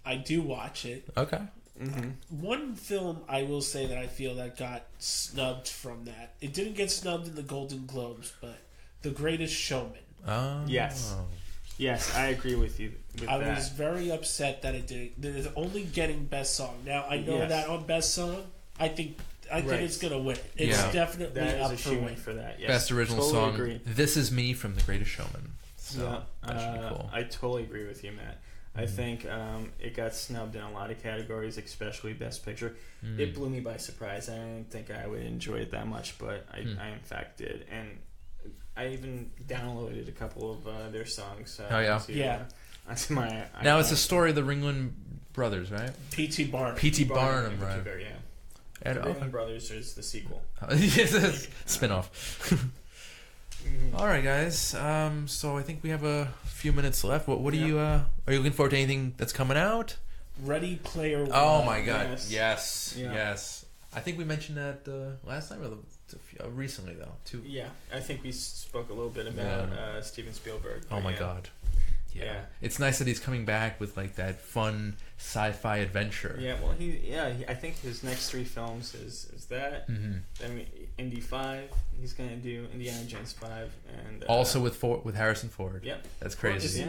I do watch it. Okay. Mm-hmm. One film I will say that I feel that got snubbed from that. It didn't get snubbed in the Golden Globes, but The Greatest Showman. Oh. Yes, I agree with you. I was very upset that it didn't. It is only getting Best Song. Now I know that on Best Song, I think it's gonna win. It's definitely up for win for that. Yes. Best original totally song. Agree. This Is Me from The Greatest Showman. So that should be cool. I totally agree with you, Matt. I think it got snubbed in a lot of categories, especially Best Picture. It blew me by surprise. I didn't think I would enjoy it that much, but I in fact did. And I even downloaded a couple of their songs. Onto my iPhone. Now it's the story of the Ringling Brothers, right? P.T. Barnum. P.T. Barnum, right? Yeah. And the Ringling Brothers is the sequel. Yes, spin-off. Mm-hmm. All right, guys. So I think we have a few minutes left. What do you are you looking forward to anything that's coming out? Ready Player One. Oh my God! Yes. I think we mentioned that last time, or recently though. Too. Yeah, I think we spoke a little bit about Steven Spielberg. Oh my God. Yeah. It's nice that he's coming back with like that fun sci-fi adventure. Yeah, well, I think his next 3 films is that. Mm-hmm. Then Indy 5, he's gonna do Indiana Jones 5, and also with Harrison Ford. Yep, that's crazy.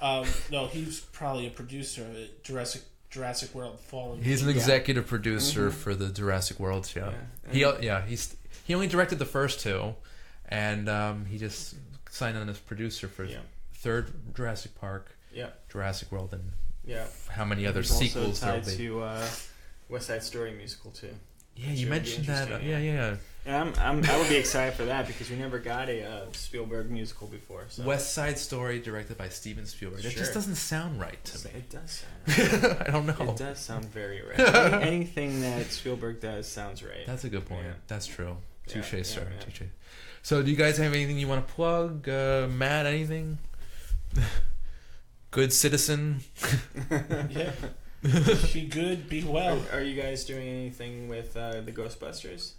No, he's probably a producer of it. Jurassic World Fallen. He's an executive producer for the Jurassic World show. He only directed the first 2, and he just signed on as producer for. Third Jurassic Park, Jurassic World, and how many other sequels there will be. To West Side Story musical too. Yeah, you mentioned that. And I would be excited for that because we never got a Spielberg musical before. So. West Side Story, directed by Steven Spielberg. It just doesn't sound right to me. It does sound right. I don't know. It does sound very right. Anything that Spielberg does sounds right. That's a good point. Yeah. That's true. Touche, sir. Touche. So, do you guys have anything you want to plug? Matt, anything? Good citizen. Be good, be well. Are you guys doing anything with the Ghostbusters?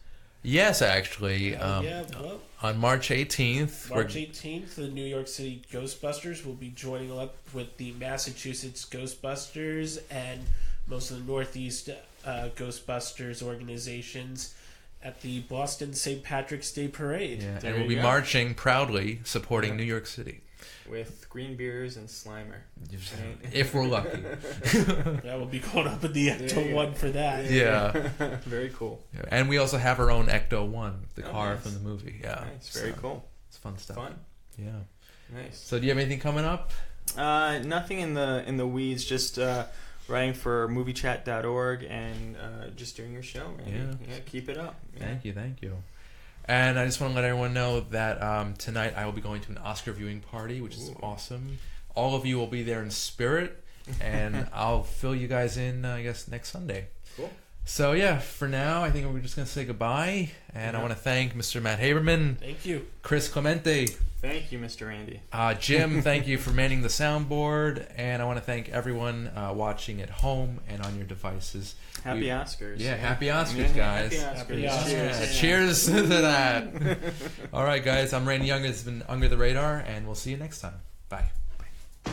Yes, actually. On March 18th. March 18th, the New York City Ghostbusters will be joining up with the Massachusetts Ghostbusters and most of the Northeast Ghostbusters organizations at the Boston St. Patrick's Day Parade. Yeah, and we'll be marching proudly, supporting New York City. With green beers and Slimer. If we're lucky. That will be going up in the Ecto 1 for that. Yeah. Very cool. Yeah. And we also have our own Ecto 1, the car from the movie. Yeah. Nice. Very cool. It's fun stuff. Fun. Yeah. Nice. So do you have anything coming up? Nothing in the weeds, just writing for moviechat.org and just doing your show. Randy. Yeah. Keep it up. Yeah. Thank you. And I just want to let everyone know that tonight I will be going to an Oscar viewing party, which is awesome. All of you will be there in spirit, and I'll fill you guys in, I guess, next Sunday. Cool. So, yeah, for now, I think we're just going to say goodbye. And I want to thank Mr. Matt Habermann. Thank you. Chris Clemente. Thank you, Mr. Randy. Jim, thank you for manning the soundboard. And I want to thank everyone watching at home and on your devices. Happy Oscars. Yeah, happy Oscars, guys. Happy Oscars. Cheers to that. All right, guys, I'm Randy Young. It's been Under the Radar, and we'll see you next time. Bye. Bye.